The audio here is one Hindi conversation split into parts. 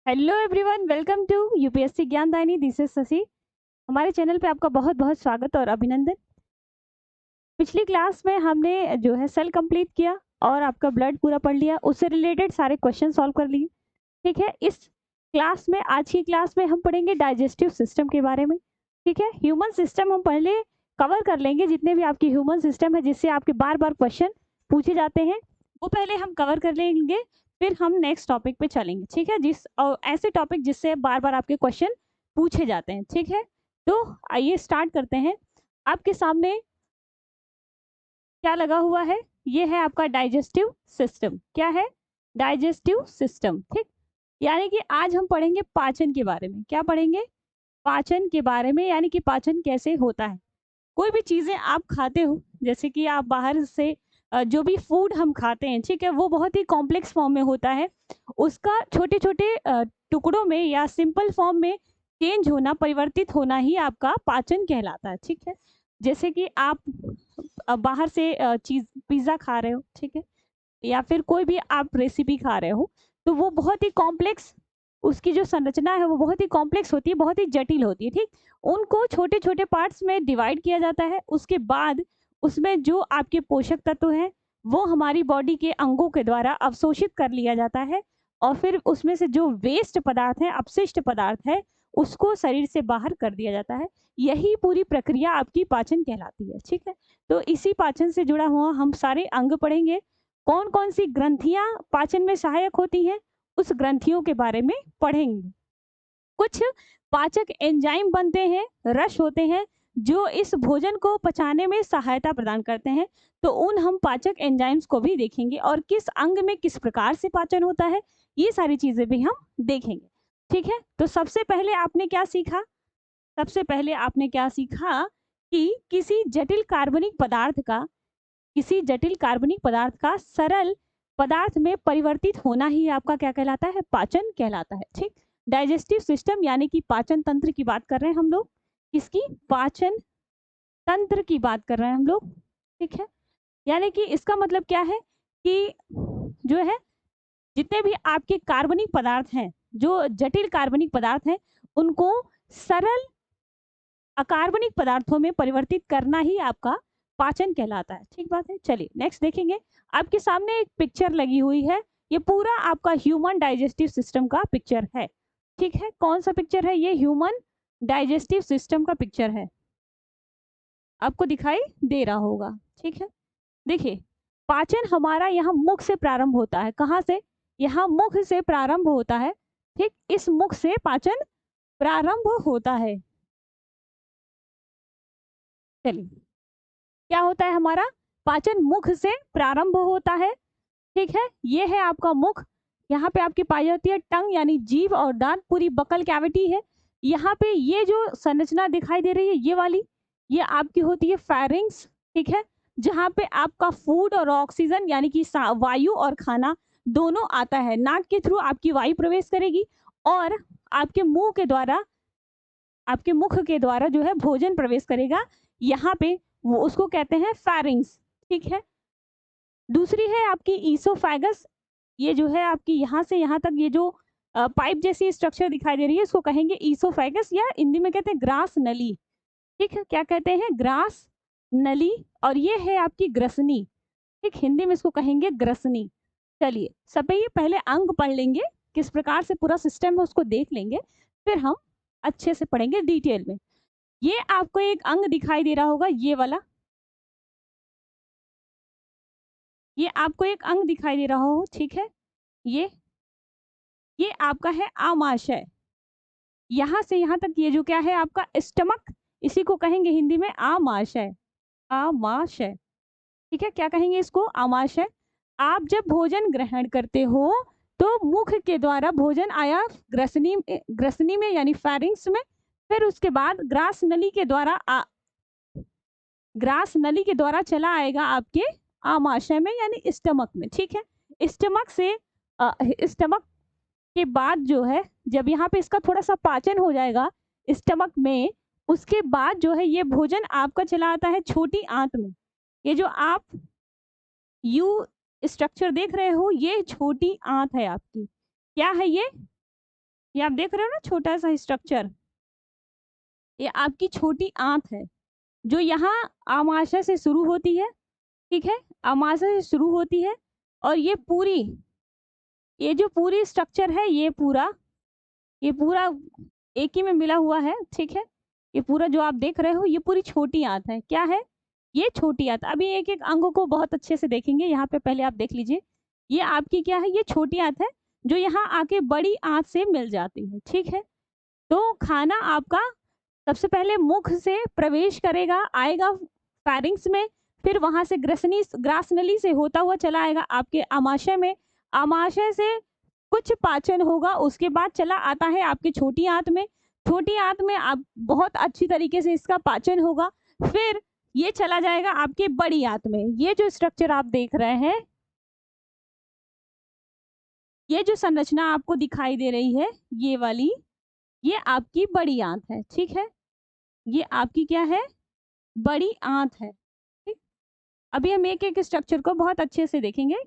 Hello everyone, welcome to UPSC Gyandayini. This is Shashi. हमारे चैनल पे आपका बहुत बहुत स्वागत और अभिनंदन। पिछली क्लास में हमने जो है सेल कंप्लीट किया और आपका ब्लड पूरा पढ़ लिया, उससे रिलेटेड सारे क्वेश्चन सॉल्व कर लिए। ठीक है, इस क्लास में, आज की क्लास में हम पढ़ेंगे डाइजेस्टिव सिस्टम के बारे में। ठीक है, ह्यूमन सिस्टम हम पहले कवर कर लेंगे, जितने भी आपके ह्यूमन सिस्टम है जिससे आपके बार बार क्वेश्चन पूछे जाते हैं वो पहले हम कवर कर लेंगे। फिर हम नेक्स्ट टॉपिक पे चलेंगे। ठीक है, ऐसे टॉपिक जिससे बार बार आपके क्वेश्चन पूछे जाते हैं। ठीक है, तो आइए स्टार्ट करते हैं। आपके सामने क्या लगा हुआ है? ये है आपका डाइजेस्टिव सिस्टम। क्या है? Digestive system. ठीक, यानी कि आज हम पढ़ेंगे पाचन के बारे में। क्या पढ़ेंगे? पाचन के बारे में, यानी कि पाचन कैसे होता है। कोई भी चीजें आप खाते हो, जैसे कि आप बाहर से जो भी फूड हम खाते हैं, ठीक है, वो बहुत ही कॉम्प्लेक्स फॉर्म में होता है। उसका छोटे छोटे टुकड़ों में या सिंपल फॉर्म में चेंज होना, परिवर्तित होना ही आपका पाचन कहलाता है। ठीक है, जैसे कि आप बाहर से चीज पिज्ज़ा खा रहे हो, ठीक है, या फिर कोई भी आप रेसिपी खा रहे हो, तो वो बहुत ही कॉम्प्लेक्स, उसकी जो संरचना है वो बहुत ही कॉम्प्लेक्स होती है, बहुत ही जटिल होती है। ठीक, उनको छोटे छोटे पार्ट्स में डिवाइड किया जाता है। उसके बाद उसमें जो आपके पोषक तत्व हैं वो हमारी बॉडी के अंगों के द्वारा अवशोषित कर लिया जाता है, और फिर उसमें से जो वेस्ट पदार्थ है, अपशिष्ट पदार्थ है, उसको शरीर से बाहर कर दिया जाता है। यही पूरी प्रक्रिया आपकी पाचन कहलाती है। ठीक है, तो इसी पाचन से जुड़ा हुआ हम सारे अंग पढ़ेंगे। कौन कौन सी ग्रंथियां पाचन में सहायक होती हैं, उस ग्रंथियों के बारे में पढ़ेंगे। कुछ पाचक एंजाइम बनते हैं, रस होते हैं, जो इस भोजन को पचाने में सहायता प्रदान करते हैं। तो उन हम पाचक एंजाइम्स को भी देखेंगे, और किस अंग में किस प्रकार से पाचन होता है, ये सारी चीजें भी हम देखेंगे। ठीक है, तो सबसे पहले आपने क्या सीखा? सबसे पहले आपने क्या सीखा कि किसी जटिल कार्बनिक पदार्थ का सरल पदार्थ में परिवर्तित होना ही आपका क्या कहलाता है? पाचन कहलाता है। ठीक, डाइजेस्टिव सिस्टम यानी कि पाचन तंत्र की बात कर रहे हैं हम लोग। किसकी? पाचन तंत्र की बात कर रहे हैं हम लोग। ठीक है, यानी कि इसका मतलब क्या है कि जो है, जितने भी आपके कार्बनिक पदार्थ हैं, जो जटिल कार्बनिक पदार्थ हैं, उनको सरल अकार्बनिक पदार्थों में परिवर्तित करना ही आपका पाचन कहलाता है। ठीक बात है, चलिए नेक्स्ट देखेंगे। आपके सामने एक पिक्चर लगी हुई है, ये पूरा आपका ह्यूमन डाइजेस्टिव सिस्टम का पिक्चर है। ठीक है, कौन सा पिक्चर है? ये ह्यूमन डाइजेस्टिव सिस्टम का पिक्चर है, आपको दिखाई दे रहा होगा। ठीक है, देखिए, पाचन हमारा यहाँ मुख से प्रारंभ होता है। कहाँ से? यहाँ मुख से प्रारंभ होता है। ठीक, इस मुख से पाचन प्रारंभ होता है। चलिए, क्या होता है हमारा? पाचन मुख से प्रारंभ होता है। ठीक है, ये है आपका मुख। यहाँ पे आपकी पाई जाती है टंग, यानी जीभ और दांत, पूरी बकल कैविटी है। यहाँ पे ये जो संरचना दिखाई दे रही है, ये वाली, ये आपकी होती है फेरिंग्स। ठीक है, जहाँ पे आपका फूड और ऑक्सीजन, यानी कि वायु और खाना दोनों आता है। नाक के थ्रू आपकी वायु प्रवेश करेगी, और आपके मुंह के द्वारा, आपके मुख के द्वारा जो है भोजन प्रवेश करेगा। यहाँ पे वो उसको कहते हैं फेरिंग्स। ठीक है, दूसरी है आपकी ईसोफेगस। ये जो है आपकी यहाँ से यहाँ तक, ये जो पाइप जैसी स्ट्रक्चर दिखाई दे रही है, इसको कहेंगे ईसोफेगस, या हिंदी में कहते हैं ग्रास नली। ठीक है, क्या कहते हैं? ग्रास नली। और ये है आपकी ग्रसनी। ठीक, हिंदी में इसको कहेंगे ग्रसनी। चलिए, सब ये पहले अंग पढ़ लेंगे, किस प्रकार से पूरा सिस्टम है उसको देख लेंगे, फिर हम अच्छे से पढ़ेंगे डिटेल में। ये आपको एक अंग दिखाई दे रहा होगा, ये वाला, ये आपको एक अंग दिखाई दे रहा हो। ठीक है, ये आपका है आमाशय। यहाँ से यहाँ तक ये जो क्या है आपका स्टमक, इसी को कहेंगे हिंदी में आमाशय। आमाशय। ठीक है, क्या कहेंगे इसको? आमाशय। आप जब भोजन ग्रहण करते हो तो मुख के द्वारा भोजन आया ग्रसनी, ग्रसनी में यानी फेरिंग्स में, फिर उसके बाद ग्रास नली के द्वारा चला आएगा आपके आमाशय में, यानी स्टमक में। ठीक है, स्टमक से स्टमक के बाद जो है, जब यहाँ पे इसका थोड़ा सा पाचन हो जाएगा स्टमक में, उसके बाद जो है ये भोजन आपका चला आता है छोटी आंत में। ये जो आप यू स्ट्रक्चर देख रहे हो, ये छोटी आंत है आपकी। क्या है ये? ये आप देख रहे हो ना छोटा सा स्ट्रक्चर, ये आपकी छोटी आंत है जो यहाँ आमाशय से शुरू होती है। ठीक है, आमाशय से शुरू होती है और ये जो पूरी स्ट्रक्चर है, ये पूरा एक ही में मिला हुआ है। ठीक है, ये पूरा जो आप देख रहे हो ये पूरी छोटी आंत है। क्या है? ये छोटी आंत। अभी एक एक अंग को बहुत अच्छे से देखेंगे। यहाँ पे पहले आप देख लीजिए, ये आपकी क्या है? ये छोटी आंत है जो यहाँ आके बड़ी आंत से मिल जाती है। ठीक है, तो खाना आपका सबसे पहले मुख से प्रवेश करेगा, आएगा फैरिंग्स में, फिर वहां से ग्रासनली से होता हुआ चला आएगा आपके आमाशय में। आमाशय से कुछ पाचन होगा, उसके बाद चला आता है आपकी छोटी आंत में। छोटी आंत में आप बहुत अच्छी तरीके से इसका पाचन होगा, फिर ये चला जाएगा आपके बड़ी आंत में। ये जो स्ट्रक्चर आप देख रहे हैं, ये जो संरचना आपको दिखाई दे रही है, ये वाली, ये आपकी बड़ी आंत है। ठीक है, ये आपकी क्या है? बड़ी आंत है। ठीक, अभी हम एक एक स्ट्रक्चर को बहुत अच्छे से देखेंगे,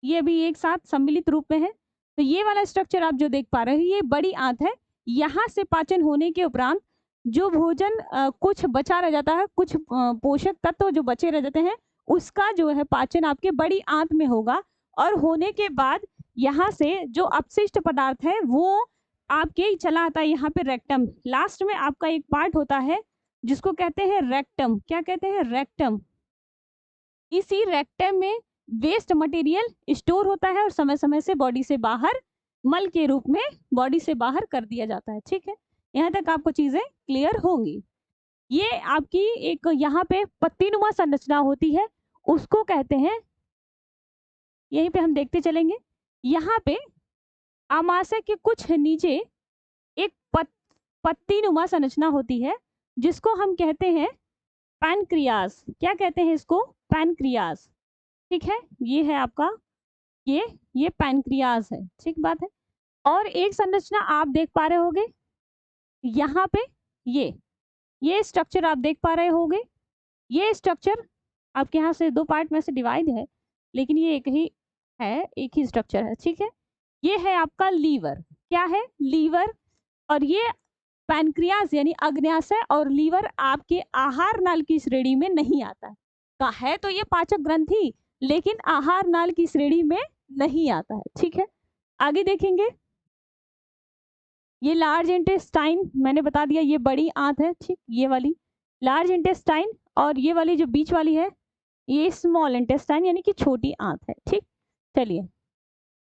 ये भी एक साथ सम्मिलित रूप में है। तो ये वाला स्ट्रक्चर आप जो देख पा रहे हो, ये बड़ी आंत है। यहाँ से पाचन होने के उपरांत जो भोजन कुछ बचा रह जाता है, कुछ पोषक तत्व जो बचे रह जाते हैं, उसका जो है पाचन आपके बड़ी आंत में होगा। और होने के बाद यहाँ से जो अपशिष्ट पदार्थ है वो आपके चला आता है यहाँ पे रेक्टम। लास्ट में आपका एक पार्ट होता है जिसको कहते हैं रेक्टम। क्या कहते हैं? रेक्टम। इसी रेक्टम में वेस्ट मटेरियल स्टोर होता है और समय समय से बॉडी से बाहर मल के रूप में बॉडी से बाहर कर दिया जाता है। ठीक है, यहाँ तक आपको चीजें क्लियर होंगी। ये आपकी एक यहाँ पे पत्तीनुमा संरचना होती है, उसको कहते हैं, यहीं पे हम देखते चलेंगे। यहाँ पे आमाशय के कुछ नीचे एक पत्तीनुमा संरचना होती है जिसको हम कहते हैं पैनक्रियाज। क्या कहते हैं इसको? पैनक्रियाज। ठीक है, ये है आपका ये पैनक्रियाज है। ठीक बात है। और एक संरचना आप देख पा रहे होंगे यहाँ पे, ये स्ट्रक्चर आप देख पा रहे होंगे। ये स्ट्रक्चर आपके यहाँ से दो पार्ट में से डिवाइड है, लेकिन ये एक ही है, एक ही स्ट्रक्चर है। ठीक है, ये है आपका लीवर। क्या है? लीवर। और ये पैनक्रियाज यानी अग्न्याशय और लीवर आपके आहार नाल की श्रेणी में नहीं आता है। का है तो ये पाचक ग्रंथि, लेकिन आहार नाल की श्रेणी में नहीं आता है। ठीक है, आगे देखेंगे। ये लार्ज इंटेस्टाइन मैंने बता दिया, ये बड़ी आंत है। ठीक, ये वाली लार्ज इंटेस्टाइन, और ये वाली जो बीच वाली है ये स्मॉल इंटेस्टाइन यानी कि छोटी आंत है। ठीक, चलिए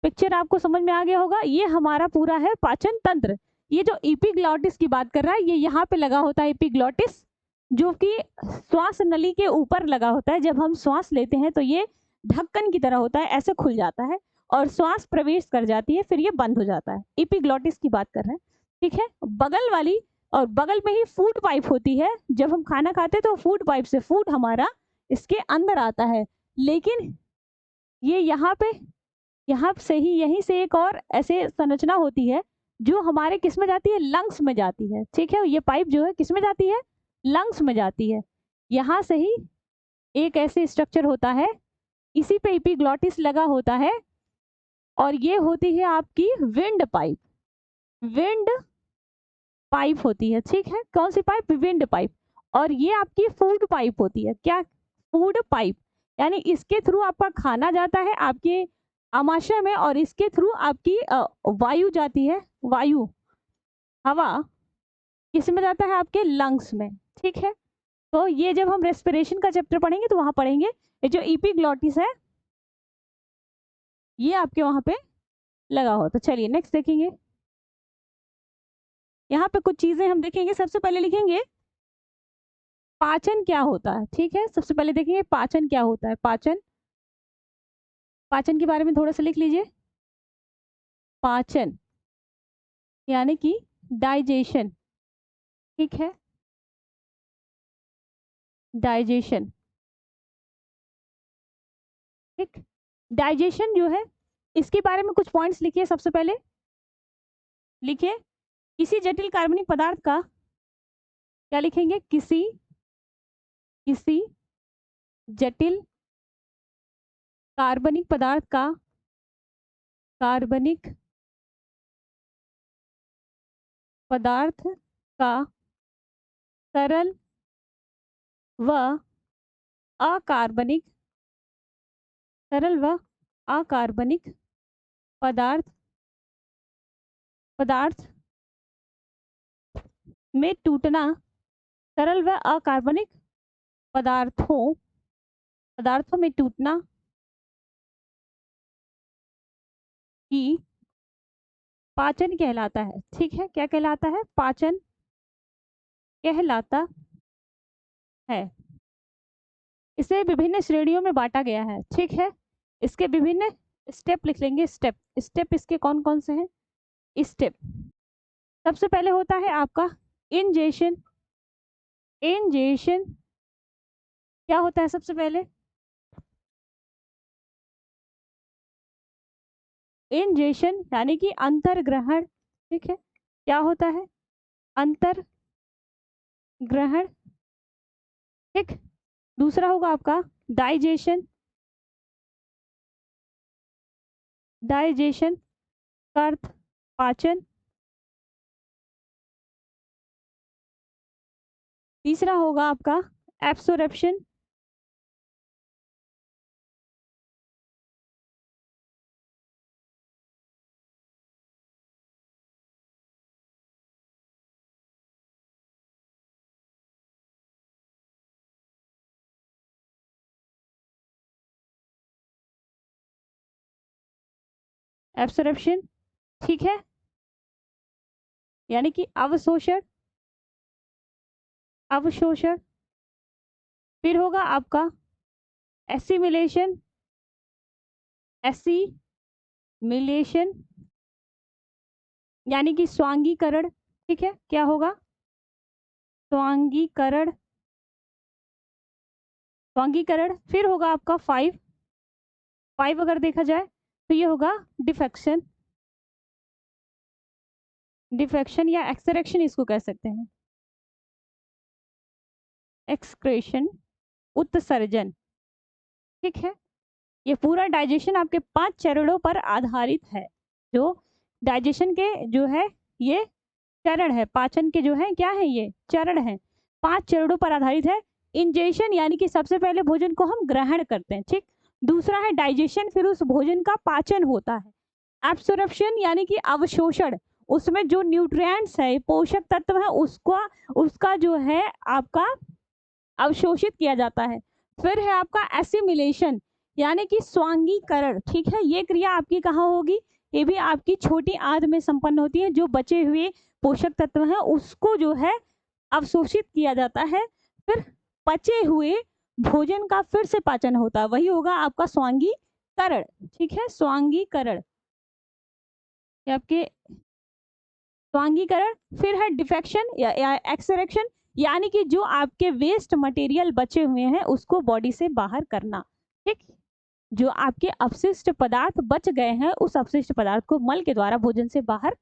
पिक्चर आपको समझ में आ गया होगा। ये हमारा पूरा है पाचन तंत्र। ये जो एपिग्लॉटिस की बात कर रहा है, ये यहाँ पे लगा होता है एपिग्लॉटिस, जो कि श्वास नली के ऊपर लगा होता है। जब हम श्वास लेते हैं तो ये ढक्कन की तरह होता है, ऐसे खुल जाता है और श्वास प्रवेश कर जाती है, फिर ये बंद हो जाता है। एपिग्लॉटिस की बात कर रहे हैं। ठीक है, बगल वाली, और बगल में ही फूड पाइप होती है। जब हम खाना खाते हैं तो फूड पाइप से फूड हमारा इसके अंदर आता है, लेकिन ये यहाँ से ही, यहीं से एक और ऐसे संरचना होती है जो हमारे किस में जाती है? लंग्स में जाती है। ठीक है, ये पाइप जो है किस में जाती है? लंग्स में जाती है। यहाँ से ही एक ऐसे स्ट्रक्चर होता है, इसी पे एपिग्लॉटिस लगा होता है, और ये होती है आपकी विंड पाइप। विंड पाइप होती है। ठीक है, कौन सी पाइप? Wind pipe. और ये आपकी फूड पाइप होती है। क्या? फूड पाइप, यानी इसके थ्रू आपका खाना जाता है आपके आमाशय में, और इसके थ्रू आपकी वायु जाती है। वायु, हवा किस में जाता है? आपके लंग्स में। ठीक है, तो ये जब हम रेस्पिरेशन का चैप्टर पढ़ेंगे तो वहां पढ़ेंगे। ये जो एपिग्लॉटिस है ये आपके वहां पे लगा हो। तो चलिए नेक्स्ट देखेंगे। यहाँ पे कुछ चीजें हम देखेंगे। सबसे पहले लिखेंगे पाचन क्या होता है। ठीक है, सबसे पहले देखेंगे पाचन क्या होता है। पाचन, पाचन के बारे में थोड़ा सा लिख लीजिए। पाचन यानी कि डाइजेशन। ठीक है, डाइजेशन। ठीक, डाइजेशन जो है इसके बारे में कुछ पॉइंट्स लिखिए। सबसे पहले लिखिए किसी जटिल कार्बनिक पदार्थ का, क्या लिखेंगे? किसी जटिल कार्बनिक पदार्थ का कार्बनिक पदार्थ का तरल व अकार्बनिक, तरल व अकार्बनिक पदार्थ में टूटना, तरल व अकार्बनिक पदार्थों में टूटना ही पाचन कहलाता है। ठीक है, क्या कहलाता है? पाचन कहलाता है। इसे विभिन्न श्रेणियों में बांटा गया है। ठीक है, इसके विभिन्न स्टेप लिख लेंगे। स्टेप इसके कौन कौन से हैं? स्टेप सबसे पहले होता है आपका इंजेशन। इंजेशन क्या होता है? सबसे पहले इंजेशन यानी कि अंतर्ग्रहण। ठीक है, क्या होता है? अंतर्ग्रहण। ठीक, दूसरा होगा आपका डाइजेशन। डाइजेशन का अर्थ पाचन। तीसरा होगा आपका एब्सोर्प्शन। एब्सोर्प्शन, ठीक है, यानी कि अवशोषण। अवशोषण। फिर होगा आपका एसिमिलेशन। एसिमिलेशन यानी कि स्वांगीकरण। ठीक है, क्या होगा? स्वांगीकरण। स्वांगीकरण। फिर होगा आपका फाइव अगर देखा जाए तो ये होगा डिफेक्शन। डिफेक्शन या एक्सरेक्शन इसको कह सकते हैं। एक्सक्रेशन, उत्सर्जन। ठीक है, ये पूरा डाइजेशन आपके 5 चरणों पर आधारित है। जो डाइजेशन के जो है ये चरण है, पाचन के जो है क्या है, ये चरण है, 5 चरणों पर आधारित है। इंजेशन यानी कि सबसे पहले भोजन को हम ग्रहण करते हैं। ठीक, दूसरा है डाइजेशन, फिर उस भोजन का पाचन होता है। एब्सोर्प्शन यानी कि अवशोषण, उसमें जो न्यूट्रिएंट्स है, पोषक तत्व है, उसका जो है आपका अवशोषित किया जाता है। फिर है आपका एसिमिलेशन यानी कि स्वांगीकरण। ठीक है, ये क्रिया आपकी कहाँ होगी? ये भी आपकी छोटी आंत में संपन्न होती है। जो बचे हुए पोषक तत्व हैं उसको जो है अवशोषित किया जाता है। फिर पचे हुए भोजन का फिर से पाचन होता है, वही होगा आपका स्वांगीकरण। ठीक है, स्वांगीकरण आपके स्वांगीकरण। फिर है डिफेक्शन या एक्सरेक्शन यानी कि जो आपके वेस्ट मटेरियल बचे हुए हैं उसको बॉडी से बाहर करना। ठीक, जो आपके अपशिष्ट पदार्थ बच गए हैं उस अपशिष्ट पदार्थ को मल के द्वारा भोजन से बाहर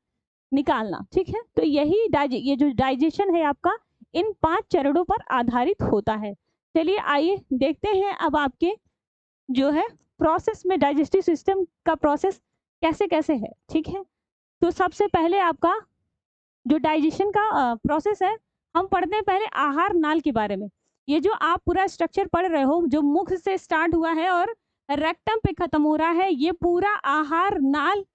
निकालना। ठीक है, तो ये जो डाइजेशन है आपका इन 5 चरणों पर आधारित होता है। चलिए आइए देखते हैं अब आपके जो है प्रोसेस में डाइजेस्टिव सिस्टम का प्रोसेस कैसे कैसे है। ठीक है, तो सबसे पहले आपका जो डाइजेशन का प्रोसेस है, हम पढ़ते हैं पहले आहार नाल के बारे में। ये जो आप पूरा स्ट्रक्चर पढ़ रहे हो, जो मुख से स्टार्ट हुआ है और रेक्टम पे खत्म हो रहा है, ये पूरा आहार नाल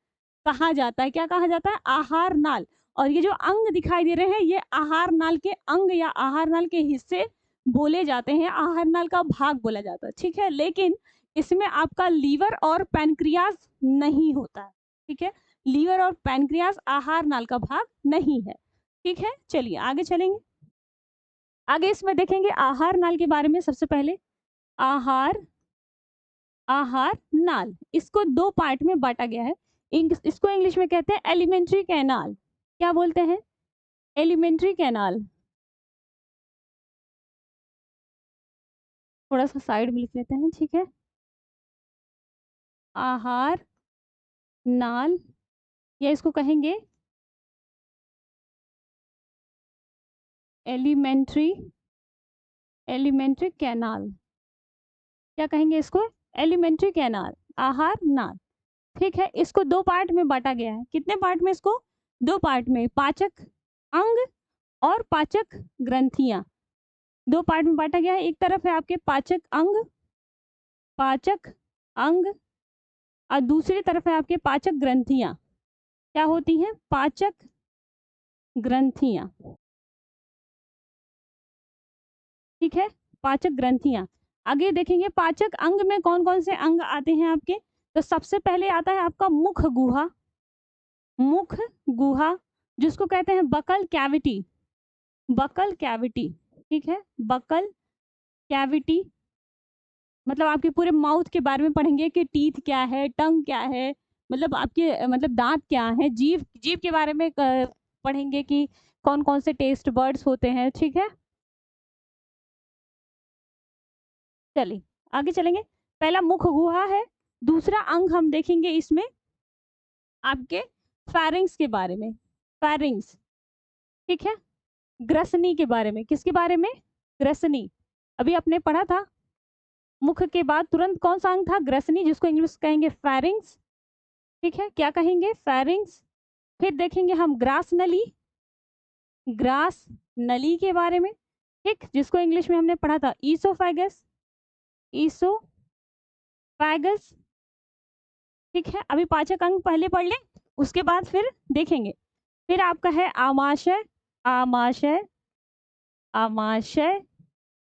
कहा जाता है। क्या कहा जाता है? आहार नाल। और ये जो अंग दिखाई दे रहे हैं ये आहार नाल के अंग या आहार नाल के हिस्से बोले जाते हैं, आहार नाल का भाग बोला जाता है। ठीक है, लेकिन इसमें आपका लीवर और पैनक्रियाज नहीं होता है। ठीक है, लीवर और पैनक्रियाज आहार नाल का भाग नहीं है। ठीक है, चलिए आगे चलेंगे। आगे इसमें देखेंगे आहार नाल के बारे में। सबसे पहले आहार नाल, इसको 2 पार्ट में बांटा गया है। इसको इंग्लिश में कहते हैं एलिमेंट्री कैनाल। क्या बोलते हैं? Alimentary canal. थोड़ा सा साइड में लिख लेते हैं। ठीक है, आहार नाल या इसको कहेंगे एलिमेंट्री कैनाल। क्या कहेंगे इसको? एलिमेंट्री कैनाल, आहार नाल। ठीक है, इसको 2 पार्ट में बांटा गया है। कितने पार्ट में? इसको 2 पार्ट में, पाचक अंग और पाचक ग्रंथियां, दो पार्ट में बांटा गया है। एक तरफ है आपके पाचक अंग और दूसरी तरफ है आपके पाचक ग्रंथियां। क्या होती हैं? पाचक ग्रंथियां। ठीक है, पाचक ग्रंथियां। आगे देखेंगे पाचक अंग में कौन कौन से अंग आते हैं आपके। तो सबसे पहले आता है आपका मुख गुहा, जिसको कहते हैं बकल कैविटी। ठीक है, बकल कैविटी मतलब आपके पूरे माउथ के बारे में पढ़ेंगे कि टीथ क्या है, टंग क्या है, मतलब आपके मतलब दांत क्या है, जीभ के बारे में पढ़ेंगे कि कौन कौन से टेस्ट बर्ड्स होते हैं। ठीक है, चलिए आगे चलेंगे। पहला मुख गुहा है। दूसरा अंग हम देखेंगे इसमें आपके फेरिंग्स के बारे में। फेरिंग्स, ठीक है, ग्रसनी के बारे में। किसके बारे में? ग्रसनी। अभी आपने पढ़ा था मुख के बाद तुरंत कौन सा अंग था? ग्रसनी, जिसको इंग्लिश कहेंगे फेरिंग्स। ठीक है, क्या कहेंगे? फेरिंग्स। फिर देखेंगे हम ग्रास नली के बारे में। ठीक, जिसको इंग्लिश में हमने पढ़ा था ईसोफेगस। ठीक है, अभी पाचक अंग पहले पढ़ लें, उसके बाद फिर देखेंगे। फिर आपका है आमाशय।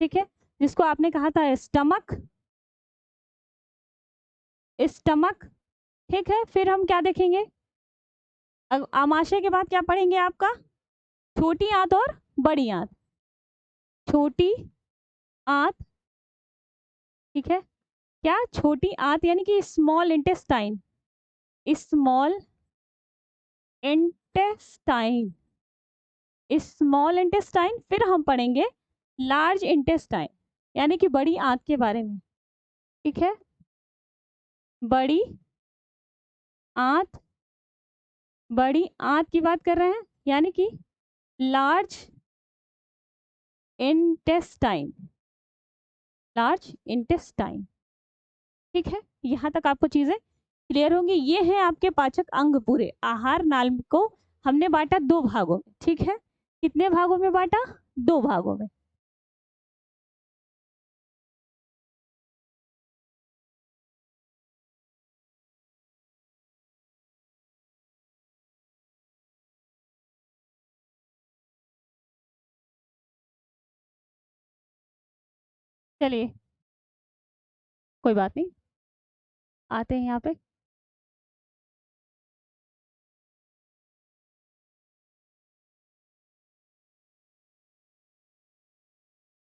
ठीक है, जिसको आपने कहा था स्टमक। ठीक है, फिर हम क्या देखेंगे? आमाशय के बाद क्या पढ़ेंगे? आपका छोटी आंत और बड़ी आंत। छोटी आंत, ठीक है, क्या? छोटी आंत यानी कि स्मॉल इंटेस्टाइन। फिर हम पढ़ेंगे लार्ज इंटेस्टाइन यानी कि बड़ी आंत के बारे में। ठीक है, बड़ी आंत की बात कर रहे हैं, यानी कि लार्ज इंटेस्टाइन। ठीक है, यहां तक आपको चीजें क्लियर होंगी। ये है आपके पाचक अंग पूरे। आहार नाल को हमने बांटा दो भागों में। ठीक है, कितने भागों में बांटा? दो भागों में। चलिए कोई बात नहीं, आते हैं यहाँ पे।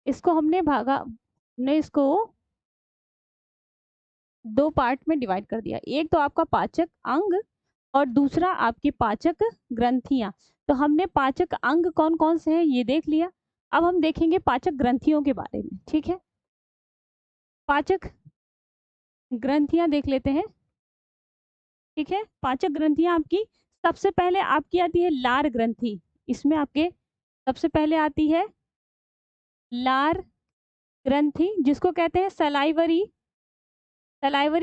इसको हमने इसको दो पार्ट में डिवाइड कर दिया। एक तो आपका पाचक अंग और दूसरा आपकी पाचक ग्रंथियां। तो हमने पाचक अंग कौन कौन से हैं ये देख लिया। अब हम देखेंगे पाचक ग्रंथियों के बारे में। ठीक है, पाचक ग्रंथियां देख लेते हैं। ठीक है, पाचक ग्रंथियां आपकी सबसे पहले आपकी आती है लार ग्रंथि। इसमें आपके सबसे पहले आती है लार ग्रंथि, जिसको कहते हैं सलाइवरी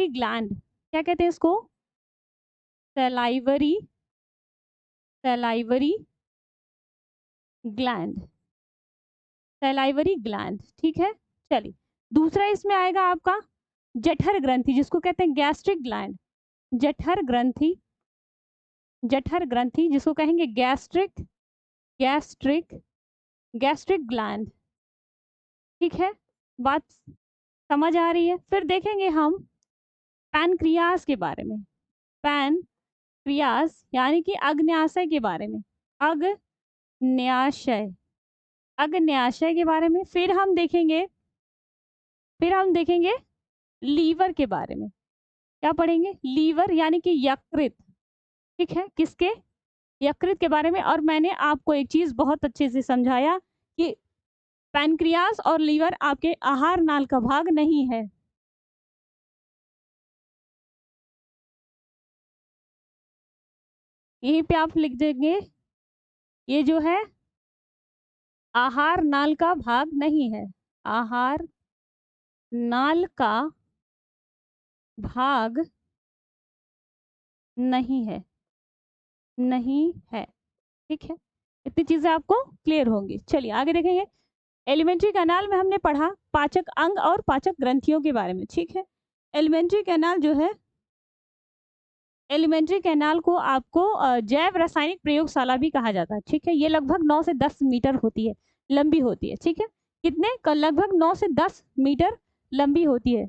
ग्लैंड। क्या कहते हैं इसको? Salivary gland. ठीक है, चलिए। दूसरा इसमें आएगा आपका जठर ग्रंथि, जिसको कहते हैं गैस्ट्रिक ग्लैंड। जठर ग्रंथि जिसको कहेंगे गैस्ट्रिक ग्लैंड। ठीक है, बात समझ आ रही है? फिर देखेंगे हम पैनक्रियास के बारे में। पैनक्रियास यानी कि अग्न्याशय के बारे में। अग्न्याशय के बारे में। फिर हम देखेंगे लीवर के बारे में। क्या पढ़ेंगे? लीवर यानी कि यकृत। ठीक है, किसके? यकृत के बारे में। और मैंने आपको एक चीज बहुत अच्छे से समझाया कि पैनक्रियास और लीवर आपके आहार नाल का भाग नहीं है। यहीं पे आप लिख देंगे, ये जो है आहार नाल का भाग नहीं है। आहार नाल का भाग नहीं है। ठीक है, इतनी चीजें आपको क्लियर होंगी। चलिए आगे देखेंगे। एलिमेंट्री कैनाल में हमने पढ़ा पाचक अंग और पाचक ग्रंथियों के बारे में, ठीक है। एलिमेंट्री कैनाल जो है, एलिमेंट्री कैनाल को आपको जैव रासायनिक प्रयोगशाला भी कहा जाता है, ठीक है। ये लगभग 9 से 10 मीटर होती है, लंबी होती है, ठीक है। कितने लगभग 9 से 10 मीटर लंबी होती है।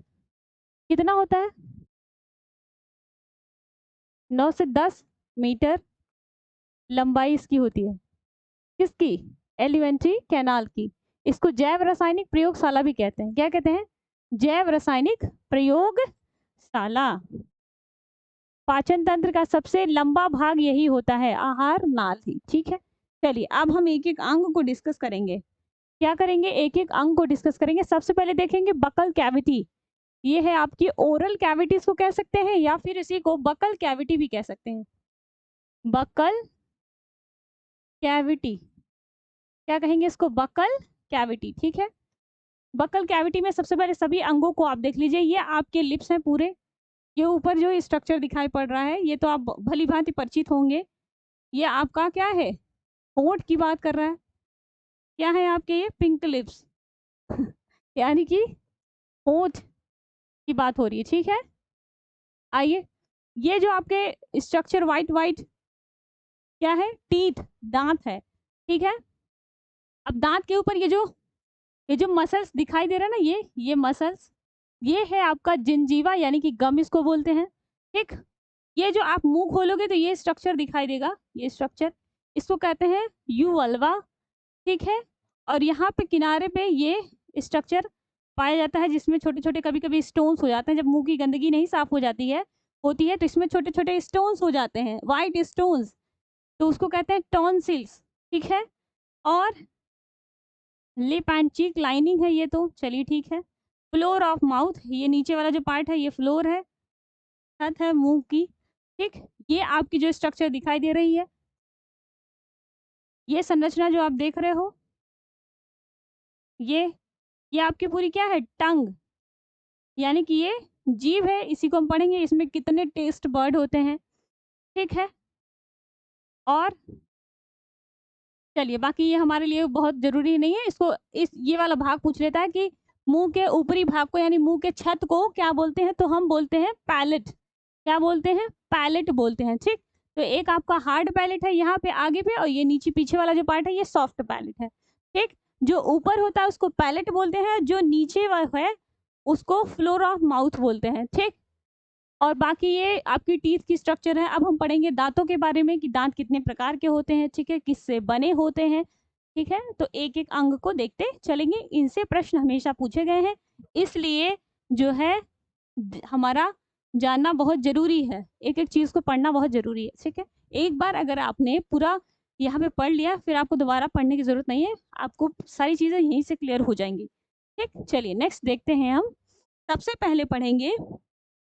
कितना होता है? 9 से 10 मीटर लंबाई इसकी होती है। किसकी? एलिमेंट्री कैनाल की। इसको जैव रासायनिक प्रयोगशाला भी कहते हैं। क्या कहते हैं? जैव रासायनिक प्रयोगशाला। पाचन तंत्र का सबसे लंबा भाग यही होता है, आहार नाल ही, ठीक है। चलिए अब हम एक एक अंग को डिस्कस करेंगे। क्या करेंगे? एक एक अंग को डिस्कस करेंगे। सबसे पहले देखेंगे बकल कैविटी। ये है आपकी ओरल कैविटी इसको कह सकते हैं, या फिर इसी को बकल कैविटी भी कह सकते हैं। बकल कैविटी, क्या कहेंगे इसको? बकल कैविटी, ठीक है। बकल कैविटी में सबसे पहले सभी अंगों को आप देख लीजिए। ये आपके लिप्स हैं पूरे। ये ऊपर जो स्ट्रक्चर दिखाई पड़ रहा है ये तो आप भली भांति परिचित होंगे। ये आपका क्या है? होंठ की बात कर रहा है। क्या है आपके? ये पिंक लिप्स यानी कि होंठ की बात हो रही है, ठीक है। आइए, ये जो आपके स्ट्रक्चर वाइट वाइट क्या है? टीथ, दांत है, ठीक है। अब दांत के ऊपर ये जो मसल्स दिखाई दे रहा है ना, ये मसल्स, ये है आपका जिंजीवा यानी कि गम इसको बोलते हैं, ठीक। ये जो आप मुंह खोलोगे तो ये स्ट्रक्चर दिखाई देगा, ये स्ट्रक्चर, इसको कहते हैं यूवल्वा, ठीक है। और यहाँ पे किनारे पे ये स्ट्रक्चर पाया जाता है जिसमें छोटे छोटे कभी कभी स्टोन्स हो जाते हैं। जब मुंह की गंदगी नहीं साफ हो जाती है होती है तो इसमें छोटे छोटे स्टोन्स हो जाते हैं, वाइट स्टोन्स, तो उसको कहते हैं टॉन्सिल्स, ठीक है। और लिप एंड चीक लाइनिंग है ये, तो चलिए ठीक है। फ्लोर ऑफ माउथ, ये नीचे वाला जो पार्ट है ये फ्लोर है, छत है मुंह की, ठीक। ये आपकी जो स्ट्रक्चर दिखाई दे रही है, ये संरचना जो आप देख रहे हो, ये आपकी पूरी क्या है? टंग, यानी कि ये जीभ है। इसी को हम पढ़ेंगे, इसमें कितने टेस्ट बर्ड होते हैं, ठीक है। और चलिए बाकी ये हमारे लिए बहुत जरूरी नहीं है। इसको ये वाला भाग पूछ लेता है कि मुंह के ऊपरी भाग को यानी मुंह के छत को क्या बोलते हैं, तो हम बोलते हैं पैलेट। क्या बोलते हैं? पैलेट बोलते हैं, ठीक। तो एक आपका हार्ड पैलेट है यहाँ पे आगे पे, और ये नीचे पीछे वाला जो पार्ट है ये सॉफ्ट पैलेट है, ठीक। जो ऊपर होता है उसको पैलेट बोलते हैं, जो नीचे है उसको फ्लोर ऑफ माउथ बोलते हैं, ठीक। और बाकी ये आपकी टीथ की स्ट्रक्चर है। अब हम पढ़ेंगे दांतों के बारे में कि दांत कितने प्रकार के होते हैं, ठीक है, किससे बने होते हैं, ठीक है। तो एक एक अंग को देखते चलेंगे। इनसे प्रश्न हमेशा पूछे गए हैं, इसलिए जो है हमारा जानना बहुत जरूरी है, एक एक चीज को पढ़ना बहुत जरूरी है, ठीक है। एक बार अगर आपने पूरा यहाँ पे पढ़ लिया फिर आपको दोबारा पढ़ने की जरूरत नहीं है, आपको सारी चीजें यहीं से क्लियर हो जाएंगी, ठीक। चलिए नेक्स्ट देखते हैं। हम सबसे पहले पढ़ेंगे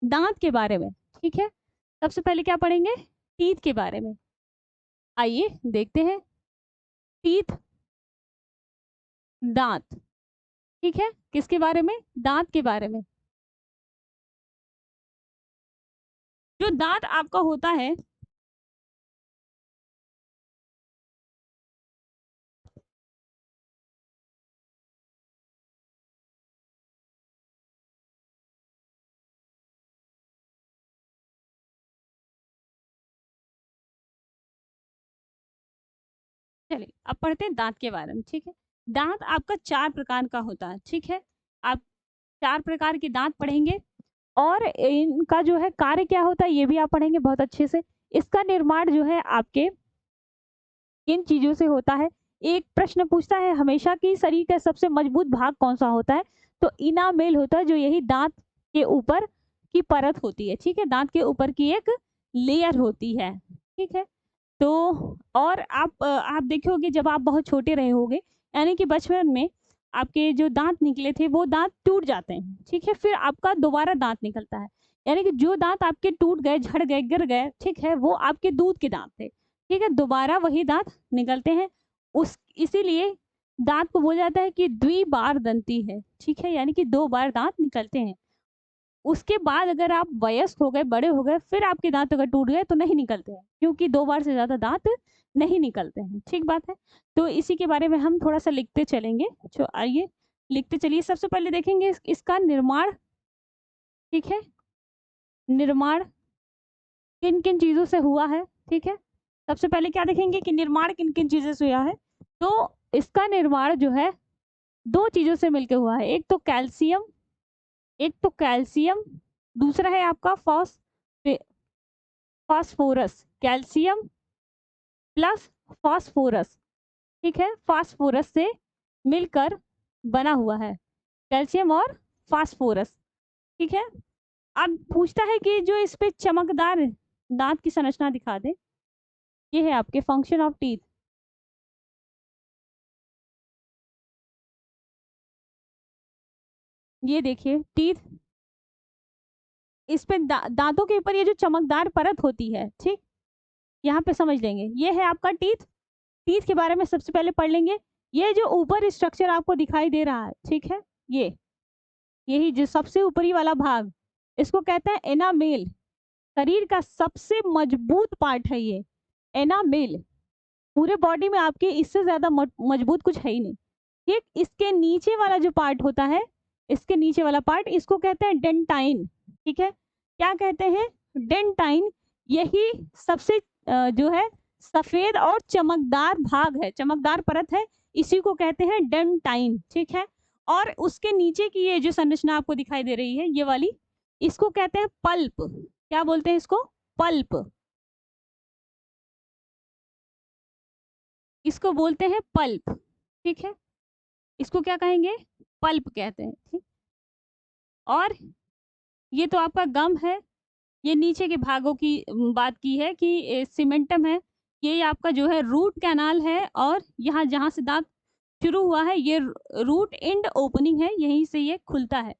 दांत के बारे में, ठीक है। सबसे पहले क्या पढ़ेंगे? टीथ के बारे में। आइए देखते हैं। टीथ, दांत, ठीक है। किसके बारे में? दांत के बारे में। जो दांत आपका होता है, चलिए अब पढ़ते हैं दांत के बारे में, ठीक है। दांत आपका 4 प्रकार का होता है, ठीक है। आप 4 प्रकार के दांत पढ़ेंगे, और इनका जो है कार्य क्या होता है ये भी आप पढ़ेंगे बहुत अच्छे से। इसका निर्माण जो है आपके इन चीजों से होता है। एक प्रश्न पूछता है हमेशा कि शरीर का सबसे मजबूत भाग कौन सा होता है, तो इनामेल होता है, जो यही दांत के ऊपर की परत होती है, ठीक है। दांत के ऊपर की एक लेयर होती है, ठीक है। तो और आप देखे होंगे जब आप बहुत छोटे रहे होंगे, यानी कि बचपन में आपके जो दांत निकले थे वो दांत टूट जाते हैं, ठीक है। फिर आपका दोबारा दांत निकलता है, यानी कि जो दांत आपके टूट गए, झड़ गए, गिर गए, ठीक है, वो आपके दूध के दांत थे, ठीक है। दोबारा वही दांत निकलते हैं। उस इसीलिए दांत को बोला जाता है कि द्विबार दंती है, ठीक है, यानी कि 2 बार दांत निकलते हैं। उसके बाद अगर आप वयस्क हो गए, बड़े हो गए, फिर आपके दांत अगर टूट गए तो नहीं निकलते हैं, क्योंकि 2 बार से ज़्यादा दांत नहीं निकलते हैं। ठीक बात है? तो इसी के बारे में हम थोड़ा-सा लिखते चलेंगे। तो आइए लिखते चलिए। सबसे पहले देखेंगे इसका निर्माण, ठीक है? निर्माण किन-किन चीज़ों से हुआ है, ठीक है? सबसे पहले क्या देखेंगे कि निर्माण किन-किन चीज़ों से हुआ है। तो इसका निर्माण जो है 2 चीज़ों से मिलके हुआ है। एक तो कैल्शियम, दूसरा है आपका फास्फोरस। कैल्शियम प्लस फास्फोरस, ठीक है? फास्फोरस से मिलकर बना हुआ है, कैल्शियम और फास्फोरस, ठीक है? अब पूछता है कि जो इस पे चमकदार दांत की संरचना दिखा दे। ये है आपके फंक्शन ऑफ टीथ। ये देखिए टीथ, इस पे दांतों के ऊपर ये जो चमकदार परत होती है, ठीक, यहाँ पे समझ लेंगे। ये है आपका टीथ। टीथ के बारे में सबसे पहले पढ़ लेंगे। ये जो ऊपर स्ट्रक्चर आपको दिखाई दे रहा है, ठीक है, यही जो सबसे ऊपरी वाला भाग, इसको कहते हैं एनामेल। शरीर का सबसे मजबूत पार्ट है ये एनामेल। पूरे बॉडी में आपके इससे ज्यादा मजबूत कुछ है ही नहीं। ठीक, इसके नीचे वाला जो पार्ट होता है, इसके नीचे वाला पार्ट, इसको कहते हैं डेंटाइन। ठीक है, क्या कहते हैं? डेंटाइन। यही सबसे जो है सफेद और चमकदार भाग है, चमकदार परत है, इसी को कहते हैं डेंटाइन। ठीक है, और उसके नीचे की ये जो संरचना आपको दिखाई दे रही है, ये वाली, इसको कहते हैं पल्प। क्या बोलते हैं इसको? पल्प। इसको बोलते हैं पल्प। ठीक है, इसको क्या कहेंगे? पल्प कहते हैं। ठीक, और ये तो आपका गम है। ये नीचे के भागों की बात की है कि सीमेंटम है। ये आपका जो है रूट कैनाल है, और यहाँ जहाँ से दांत शुरू हुआ है, ये रूट एंड ओपनिंग है, यहीं से ये खुलता है,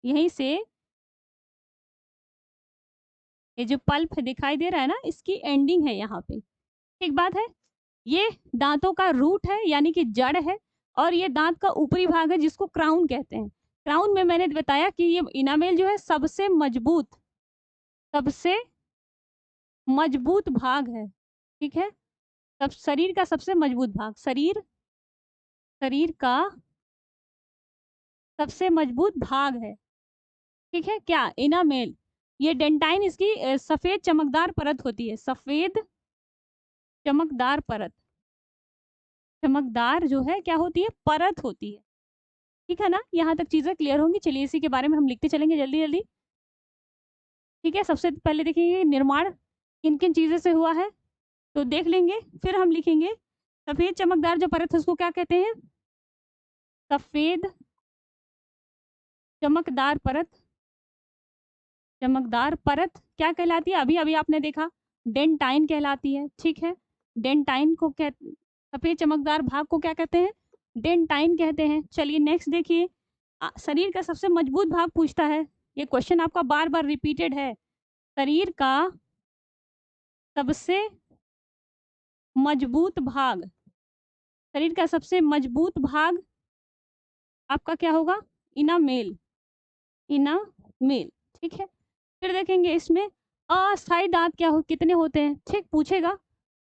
यहीं से ये जो पल्प दिखाई दे रहा है ना, इसकी एंडिंग है यहाँ पे। ठीक बात है? ये दांतों का रूट है, यानी कि जड़ है, और ये दांत का ऊपरी भाग है, जिसको क्राउन कहते हैं। क्राउन में मैंने बताया कि ये इनामेल जो है सबसे मजबूत भाग है। ठीक है, सब शरीर का सबसे मजबूत भाग, शरीर का सबसे मजबूत भाग है। ठीक है, क्या? इनामेल। ये डेंटाइन इसकी सफेद चमकदार परत होती है, सफेद चमकदार परत। चमकदार जो है क्या होती है? परत होती है। ठीक है ना? यहाँ तक चीजें क्लियर होंगी। चलिए इसी के बारे में हम लिखते चलेंगे जल्दी जल्दी। ठीक है, सबसे पहले देखिए निर्माण किन किन चीजों से हुआ है, तो देख लेंगे, फिर हम लिखेंगे। सफेद चमकदार जो परत है उसको क्या कहते हैं? सफेद चमकदार परत। चमकदार परत क्या कहलाती है? अभी अभी आपने देखा, डेंटाइन कहलाती है। ठीक है, डेंटाइन को कह सफेद चमकदार भाग को क्या कहते हैं? डेंटाइन कहते हैं। चलिए नेक्स्ट देखिए, शरीर का सबसे मजबूत भाग पूछता है। ये क्वेश्चन आपका बार बार रिपीटेड है। शरीर का सबसे मजबूत भाग, शरीर का सबसे मजबूत भाग आपका क्या होगा? इनामेल। इनामेल। ठीक है, फिर देखेंगे इसमें अस्थाई दांत कितने होते हैं। ठीक, पूछेगा।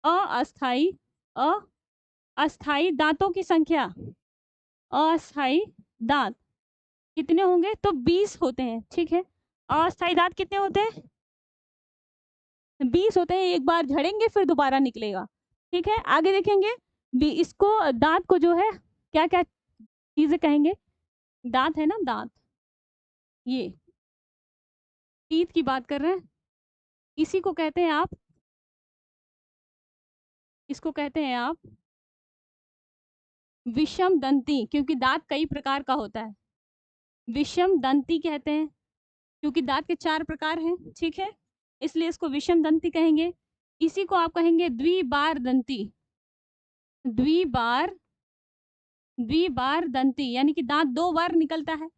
अस्थाई अस्थाई दांतों की संख्या, अस्थाई दांत कितने होंगे? तो 20 होते हैं। ठीक है, अस्थाई दांत कितने होते हैं? 20 होते हैं। एक बार झड़ेंगे फिर दोबारा निकलेगा। ठीक है, आगे देखेंगे। इसको दांत को जो है क्या क्या चीजें कहेंगे? दांत है ना, दांत, ये टीथ की बात कर रहे हैं, इसी को कहते हैं आप, इसको कहते हैं आप विषम दंती, क्योंकि दांत कई प्रकार का होता है। विषम दंती कहते हैं क्योंकि दांत के 4 प्रकार हैं। ठीक है, इसलिए इसको विषम दंती कहेंगे। इसी को आप कहेंगे द्विबार दंती। द्विबार दंती यानी कि दांत 2 बार निकलता है।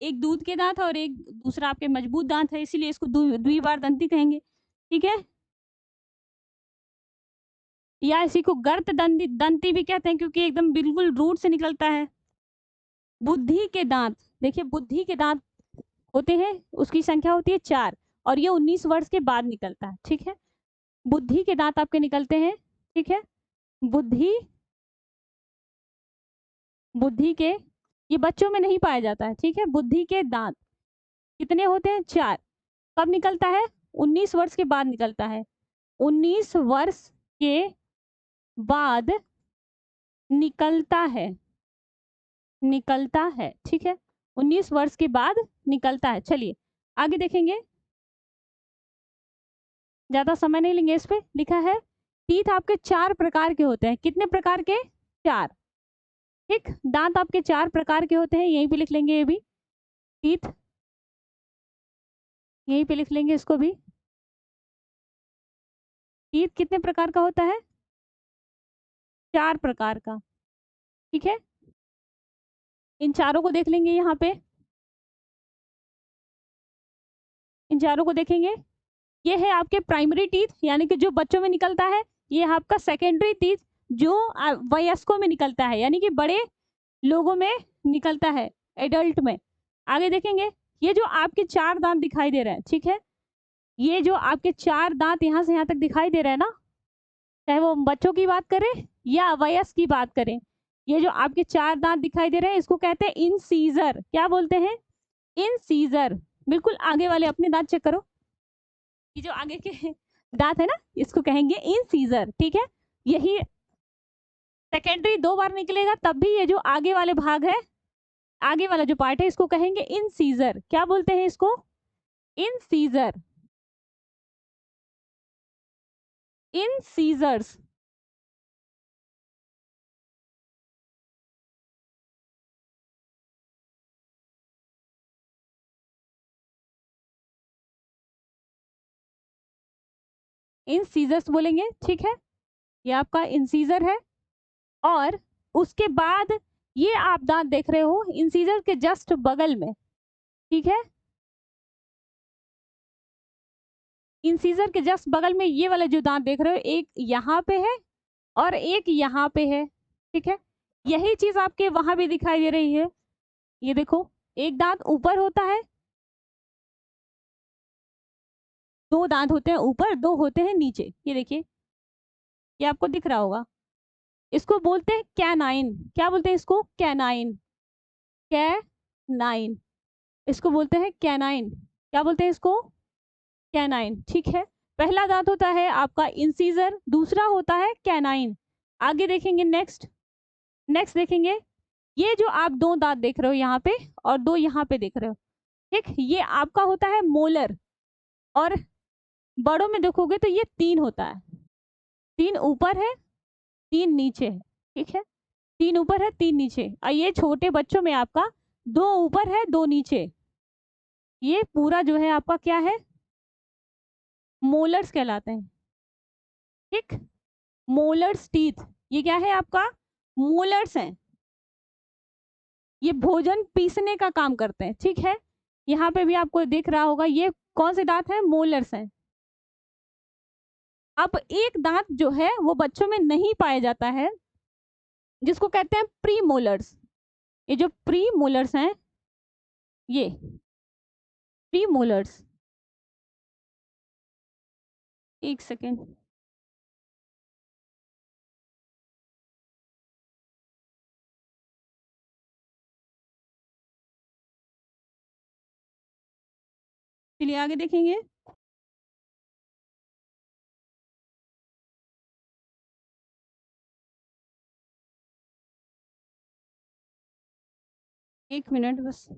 एक दूध के दांत है और एक दूसरा आपके मजबूत दांत है, इसीलिए इसको द्विबार दंती कहेंगे। ठीक है, या इसी को गर्त दंती भी कहते हैं, क्योंकि एकदम बिल्कुल रूट से निकलता है। बुद्धि के दांत, देखिए बुद्धि के दांत होते हैं, उसकी संख्या होती है 4 और ये 19 वर्ष के बाद निकलता है। ठीक है, बुद्धि के दांत आपके निकलते हैं। ठीक है, बुद्धि बुद्धि के, ये बच्चों में नहीं पाया जाता है। ठीक है, बुद्धि के दांत कितने होते हैं? 4। कब निकलता है? 19 वर्ष के बाद निकलता है। 19 वर्ष के बाद निकलता है, निकलता है। ठीक है, 19 वर्ष के बाद निकलता है। चलिए आगे देखेंगे, ज्यादा समय नहीं लेंगे। इस पे लिखा है टीथ आपके 4 प्रकार के होते हैं। कितने प्रकार के? 4। ठीक, दांत आपके 4 प्रकार के होते हैं, यहीं पे लिख लेंगे ये भी। टीथ यहीं पे लिख लेंगे इसको भी। टीथ कितने प्रकार का होता है? 4 प्रकार का। ठीक है, इन चारों को देख लेंगे यहाँ पे, इन चारों को देखेंगे। ये है आपके प्राइमरी टीथ, यानी कि जो बच्चों में निकलता है। ये है आपका सेकेंडरी टीथ, जो वयस्कों में निकलता है, यानी कि बड़े लोगों में निकलता है, एडल्ट में। आगे देखेंगे, ये जो आपके 4 दांत दिखाई दे रहे हैं, ठीक है, ये जो आपके 4 दांत यहाँ से यहाँ तक दिखाई दे रहे हैं ना, चाहे वो बच्चों की बात करें या वयस्क की बात करें, ये जो आपके 4 दांत दिखाई दे रहे हैं, इसको कहते हैं इंसीजर। क्या बोलते हैं? इंसीजर। बिल्कुल आगे वाले अपने दांत चेक करो, ये जो आगे के दांत है ना, इसको कहेंगे इंसीजर। ठीक है, यही सेकेंडरी 2 बार निकलेगा, तब भी ये जो आगे वाले भाग है, आगे वाला जो पार्ट है, इसको कहेंगे इंसीजर। क्या बोलते हैं इसको? Incisor, incisors. इंसीजर्स बोलेंगे। ठीक है, ये आपका इंसीजर है। और उसके बाद ये आप दांत देख रहे हो इंसीजर के जस्ट बगल में। ठीक है, इंसीजर के जस्ट बगल में ये वाले जो दांत देख रहे हो, एक यहाँ पे है और एक यहाँ पे है। ठीक है, यही चीज आपके वहां भी दिखाई दे रही है। ये देखो, एक दांत ऊपर होता है, 2 दांत होते हैं ऊपर, 2 होते हैं नीचे। ये देखिए, ये आपको दिख रहा होगा। इसको बोलते हैं कैनाइन। क्या बोलते हैं इसको? Canine, canine. इसको बोलते हैं कैनाइन। क्या बोलते हैं इसको? कैनाइन। ठीक है, पहला दांत होता है आपका इंसीजर, दूसरा होता है कैनाइन। आगे देखेंगे, नेक्स्ट नेक्स्ट देखेंगे, ये जो आप 2 दांत देख रहे हो यहाँ पे और 2 यहाँ पे देख रहे हो, ठीक, ये आपका होता है मोलर। और बड़ों में देखोगे तो ये 3 होता है, 3 ऊपर है, 3 नीचे है। ठीक है, 3 ऊपर है, 3 नीचे। और ये छोटे बच्चों में आपका 2 ऊपर है, 2 नीचे। ये पूरा जो है आपका क्या है? मोलर्स कहलाते हैं। ठीक, मोलर्स टीथ, ये क्या है आपका? मोलर्स हैं। ये भोजन पीसने का काम करते हैं। ठीक है, यहाँ पे भी आपको दिख रहा होगा, ये कौन से दांत हैं? मोलर्स हैं। अब एक दांत जो है वो बच्चों में नहीं पाया जाता है, जिसको कहते हैं प्री मोलर्स। ये जो प्री मोलर्स हैं, ये प्री मोलर्स, एक सेकेंड, चलिए आगे देखेंगे। एक मिनट बस।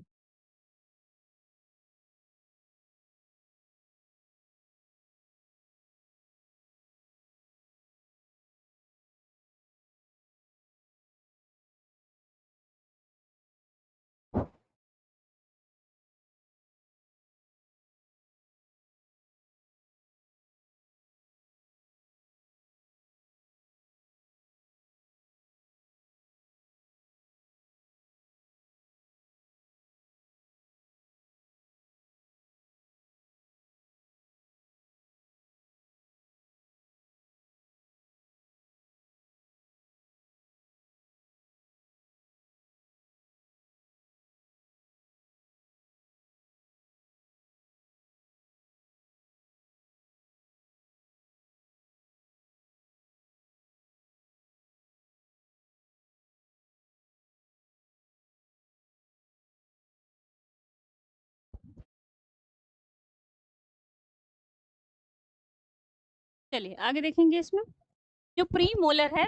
चलिए आगे देखेंगे। इसमें जो प्री मोलर है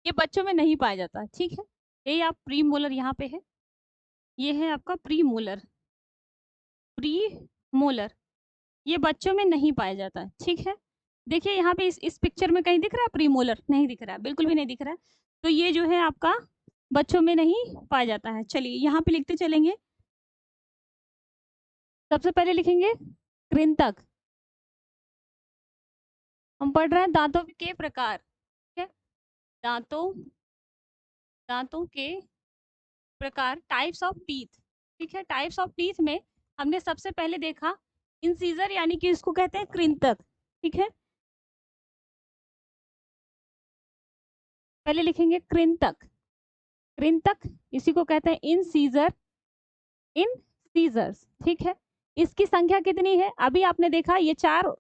ये बच्चों में नहीं पाया जाता, ठीक है। ये आप प्री मोलर यहाँ पे है, ये है आपका प्री मोलर। प्री मोलर ये बच्चों में नहीं पाया जाता है, ठीक है। देखिए यहाँ पे इस पिक्चर में कहीं दिख रहा है प्री मोलर? नहीं दिख रहा है, बिल्कुल भी नहीं दिख रहा है। तो ये जो है आपका बच्चों में नहीं पाया जाता है। चलिए यहाँ पे लिखते चलेंगे। सबसे पहले लिखेंगे कृंतक। हम पढ़ रहे हैं दांतों के प्रकार, ठीक है। दांतों के प्रकार, टाइप्स ऑफ टीथ, ठीक है। टाइप्स ऑफ टीथ में हमने सबसे पहले देखा इंसीजर, यानी कि इसको कहते हैं कृंतक, ठीक है। पहले लिखेंगे कृंतक। कृंतक इसी को कहते हैं इंसीजर, इंसीजर्स, ठीक है। इसकी संख्या कितनी है? अभी आपने देखा ये चार,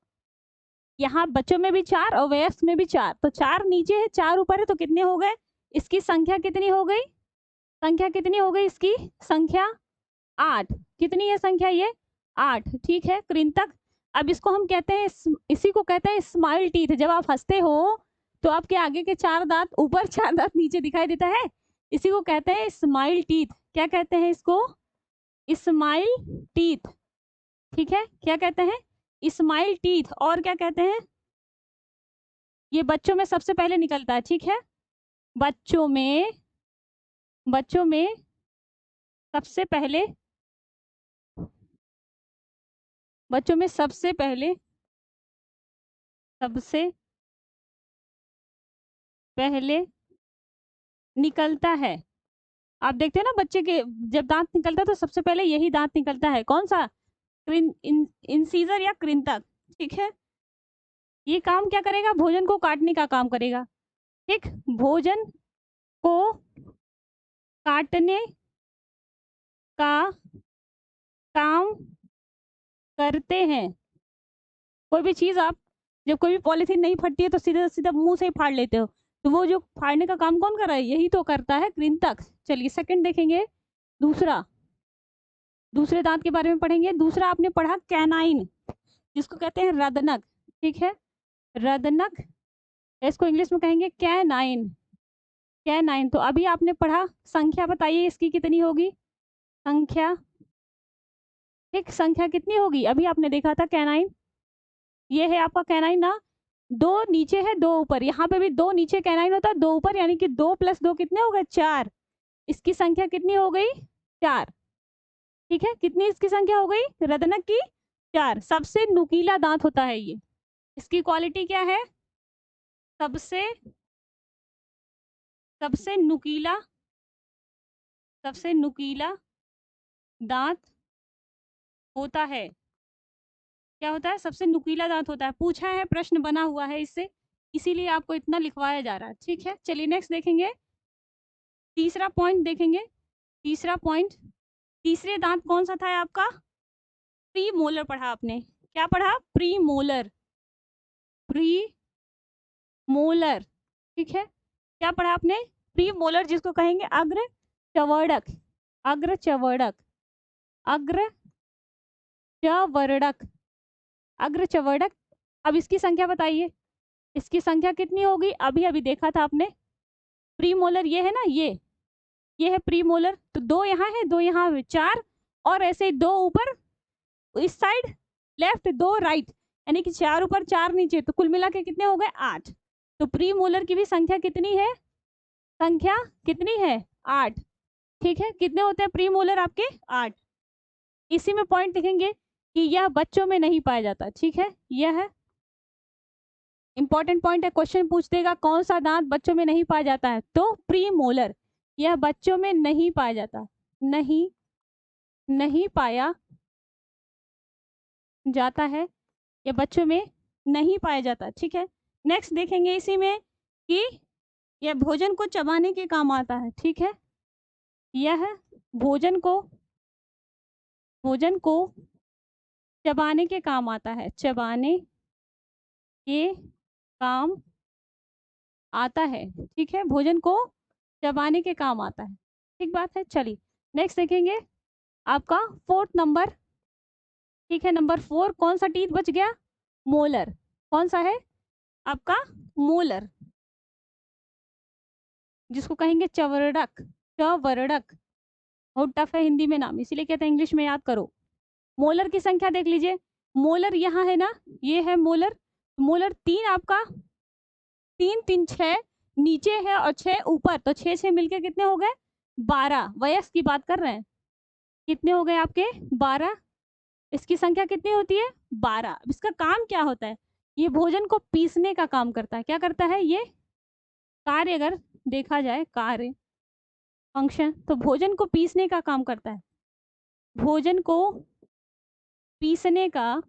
यहाँ बच्चों में भी चार और वयस्क में भी चार, तो चार नीचे है चार ऊपर है, तो कितने हो गए? इसकी संख्या कितनी हो गई? संख्या कितनी हो गई इसकी? संख्या 8। कितनी है संख्या? ये 8, ठीक है। कृंतक। अब इसको हम कहते हैं, इसी को कहते हैं स्माइल टीथ। जब आप हंसते हो तो आपके आगे के चार दांत ऊपर, चार दांत नीचे दिखाई देता है, इसी को कहते हैं स्माइल टीथ। क्या कहते हैं इसको? स्माइल टीथ, ठीक है। क्या कहते हैं? Smile teeth. और क्या कहते हैं? ये बच्चों में सबसे पहले निकलता है, ठीक है। बच्चों में सबसे पहले, बच्चों में सबसे पहले निकलता है। आप देखते हो ना बच्चे के जब दांत निकलता है तो सबसे पहले यही दांत निकलता है। कौन सा? इंसीजर या कृंतक, ठीक है। ये काम क्या करेगा? भोजन को काटने का काम करेगा, ठीक। भोजन को काटने का काम करते हैं। कोई भी चीज आप, जब कोई भी पॉलिथीन नहीं फटती है तो सीधा सीधा मुंह से ही फाड़ लेते हो, तो वो जो फाड़ने का काम कौन कर रहा है? यही तो करता है कृंतक। चलिए सेकंड देखेंगे। दूसरे दांत के बारे में पढ़ेंगे। दूसरा आपने पढ़ा कैनाइन, जिसको कहते हैं रदनक, ठीक है। रदनक, इसको इंग्लिश में कहेंगे कैनाइन। कैनाइन। तो अभी आपने पढ़ा, संख्या बताइए इसकी कितनी होगी? संख्या, ठीक। संख्या कितनी होगी? अभी आपने देखा था कैनाइन, ये है आपका कैनाइन ना। दो नीचे है दो ऊपर, यहाँ पे भी दो नीचे कैनाइन होता है, दो ऊपर, यानी कि 2 + 2 कितने हो गए? 4। इसकी संख्या कितनी हो गई? 4, ठीक है। कितनी इसकी संख्या हो गई रदनक की? 4। सबसे नुकीला दांत होता है ये। इसकी क्वालिटी क्या है? सबसे सबसे नुकीला दांत होता है। क्या होता है? सबसे नुकीला दांत होता है। पूछा है, प्रश्न बना हुआ है इससे, इसीलिए आपको इतना लिखवाया जा रहा है, ठीक है। चलिए नेक्स्ट देखेंगे। तीसरा पॉइंट देखेंगे। तीसरा पॉइंट, तीसरे दांत कौन सा था आपका? प्री मोलर पढ़ा आपने। क्या पढ़ा? Pre molar. प्री मोलर, ठीक है। क्या पढ़ा आपने? प्री मोलर, जिसको कहेंगे अग्र चवर्णक। अग्र चवर्णक, अग्र चवर्णक, अग्र चवर्णक। अब इसकी संख्या बताइए, इसकी संख्या कितनी होगी? अभी अभी देखा था आपने। प्री मोलर ये है ना, ये है प्री मोलर। तो 2 यहाँ है, 2 यहाँ, 4, और ऐसे 2 ऊपर इस साइड लेफ्ट, 2 राइट, यानी कि 4 ऊपर 4 नीचे, तो कुल मिला के कितने हो गए? 8। तो प्री मोलर की भी संख्या कितनी है? संख्या कितनी है? 8, ठीक है। कितने होते हैं प्री मोलर आपके? 8। इसी में पॉइंट लिखेंगे कि यह बच्चों में नहीं पाया जाता, ठीक है। यह है इंपॉर्टेंट पॉइंट है, क्वेश्चन पूछ देगा कौन सा दांत बच्चों में नहीं पाया जाता है, तो प्री मोलर। यह बच्चों में नहीं पाया जाता, नहीं पाया जाता है, यह बच्चों में नहीं पाया जाता, ठीक है। नेक्स्ट देखेंगे इसी में कि यह भोजन को चबाने के काम आता है, ठीक है। यह भोजन को चबाने के काम आता है, चबाने के काम आता है, ठीक है। भोजन को चबाने के काम आता है, ठीक बात है। चलिए नेक्स्ट देखेंगे आपका 4th नंबर, ठीक है। नंबर 4 कौन सा टीथ बच गया? मोलर। कौन सा है? आपका मोलर, जिसको कहेंगे चवर्णक। चवर्णक बहुत टफ है हिंदी में नाम, इसीलिए कहते हैं इंग्लिश में याद करो। मोलर की संख्या देख लीजिए, मोलर यहाँ है ना, ये है मोलर। मोलर 3 आपका, 3 3 6 नीचे है और 6 ऊपर, तो 6 6 मिलके कितने हो गए? 12। वयस्क की बात कर रहे हैं, कितने हो गए आपके? 12। इसकी संख्या कितनी होती है? 12। इसका काम क्या होता है? ये भोजन को पीसने का काम करता है। क्या करता है ये कार्य? अगर देखा जाए कार्य, फंक्शन, तो भोजन को पीसने का काम करता है। भोजन को पीसने का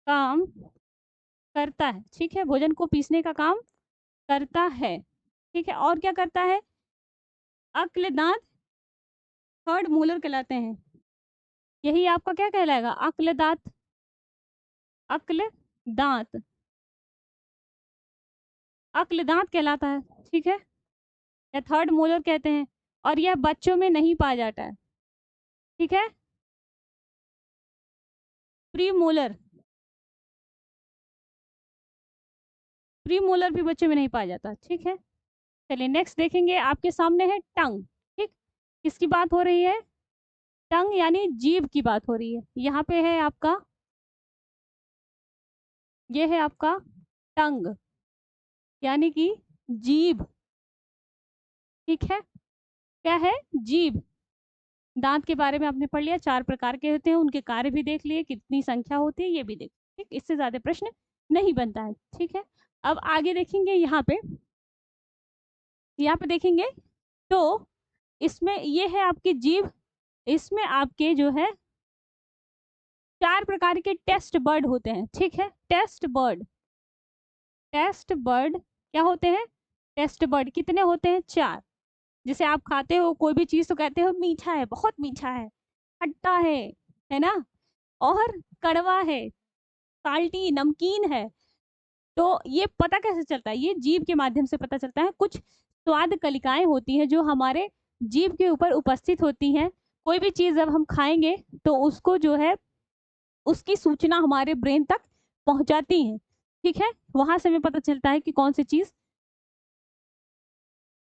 काम करता है, ठीक है, भोजन को पीसने का काम करता है, ठीक है। और क्या करता है? अक्ल दांत थर्ड मोलर कहलाते हैं। यही आपका क्या कहलाएगा? अक्ल दांत, अक्ल दांत, अक्ल दांत कहलाता है, ठीक है, या थर्ड मोलर कहते हैं। और यह बच्चों में नहीं पाया जाता है, ठीक है। प्री मोलर, प्री मोलर भी बच्चों में नहीं पाया जाता, ठीक है। चलिए नेक्स्ट देखेंगे, आपके सामने है टंग, ठीक। किसकी बात हो रही है? टंग यानी जीभ की बात हो रही है। यहाँ पे है आपका, ये है आपका टंग यानी कि जीभ, ठीक है। क्या है? जीभ। दांत के बारे में आपने पढ़ लिया, 4 प्रकार के होते हैं, उनके कार्य भी देख लिए, कितनी संख्या होती है ये भी देख, ठीक। इससे ज्यादा प्रश्न नहीं बनता है, ठीक है। अब आगे देखेंगे, यहाँ पे देखेंगे तो इसमें ये है आपकी जीभ। इसमें आपके जो है 4 प्रकार के टेस्ट बर्ड होते हैं, ठीक है। टेस्ट बर्ड, टेस्ट बर्ड क्या होते हैं? टेस्ट बर्ड कितने होते हैं? 4। जैसे आप खाते हो कोई भी चीज तो कहते हो मीठा है, बहुत मीठा है, खट्टा है ना, और कड़वा है, साल्टी नमकीन है। तो ये पता कैसे चलता है? ये जीभ के माध्यम से पता चलता है। कुछ स्वाद कलिकाएं होती हैं जो हमारे जीभ के ऊपर उपस्थित होती हैं। कोई भी चीज जब हम खाएंगे तो उसको जो है उसकी सूचना हमारे ब्रेन तक पहुंचाती है, ठीक है। वहां से हमें पता चलता है कि कौन सी चीज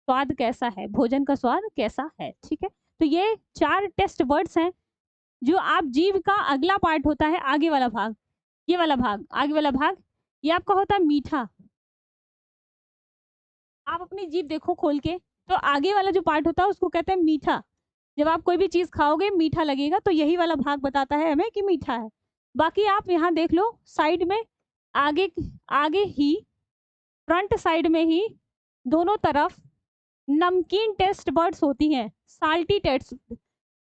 स्वाद कैसा है, भोजन का स्वाद कैसा है, ठीक है। तो ये 4 टेस्ट वर्ड्स हैं जो आप जीभ का अगला पार्ट होता है, आगे वाला भाग, ये वाला भाग, आगे वाला भाग, ये आपका होता है मीठा। आप अपनी जीभ देखो खोल के, तो आगे वाला जो पार्ट होता है उसको कहते हैं मीठा। जब आप कोई भी चीज खाओगे मीठा लगेगा, तो यही वाला भाग बताता है हमें कि मीठा है। बाकी आप यहाँ देख लो साइड में, आगे आगे ही, फ्रंट साइड में ही दोनों तरफ नमकीन टेस्ट बर्ड्स होती हैं, साल्टी टेस्ट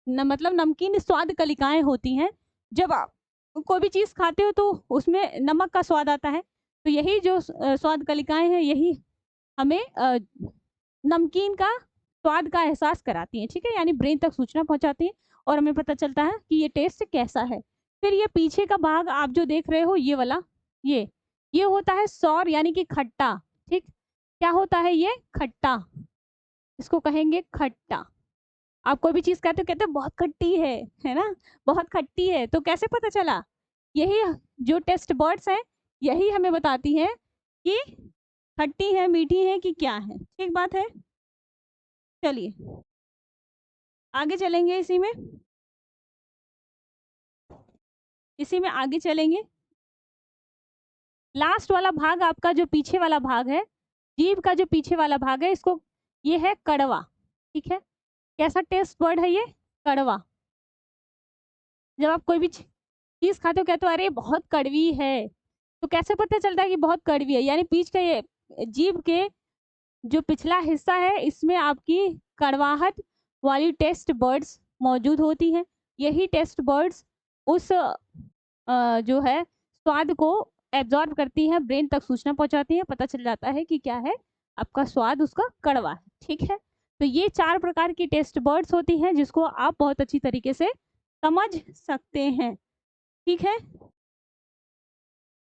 मतलब नमकीन स्वाद कलिकाएं होती हैं। जब आप कोई भी चीज खाते हो तो उसमें नमक का स्वाद आता है, तो यही जो स्वाद कलिकाएं हैं यही हमें नमकीन का स्वाद का एहसास कराती हैं, ठीक है, यानी ब्रेन तक सूचना पहुंचाती हैं और हमें पता चलता है कि ये टेस्ट कैसा है। फिर ये पीछे का भाग आप जो देख रहे हो, ये वाला, ये होता है सौर यानी कि खट्टा, ठीक। क्या होता है ये? खट्टा, इसको कहेंगे खट्टा। आप कोई भी चीज कहते हो बहुत खट्टी है ना, बहुत खट्टी है, तो कैसे पता चला? यही जो टेस्ट बर्ड्स हैं यही हमें बताती है कि खट्टी है, मीठी है, कि क्या है, ठीक बात है। चलिए आगे चलेंगे, इसी में आगे चलेंगे। लास्ट वाला भाग आपका जो पीछे वाला भाग है, जीभ का जो पीछे वाला भाग है, इसको, ये है कड़वा, ठीक है। कैसा टेस्ट वर्ड है ये? कड़वा। जब आप कोई भी चीज खाते हो कहते हो अरे बहुत कड़वी है, तो कैसे पता चलता है कि बहुत कड़वी है? यानी बीच का ये जीभ के जो पिछला हिस्सा है इसमें आपकी कड़वाहट वाली टेस्ट बर्ड्स मौजूद होती हैं। यही टेस्ट बर्ड्स उस जो है स्वाद को एब्जॉर्ब करती है, ब्रेन तक सूचना पहुंचाती है, पता चल जाता है कि क्या है, आपका स्वाद उसका कड़वा है, ठीक है। तो ये 4 प्रकार की टेस्ट बर्ड्स होती हैं जिसको आप बहुत अच्छी तरीके से समझ सकते हैं, ठीक है।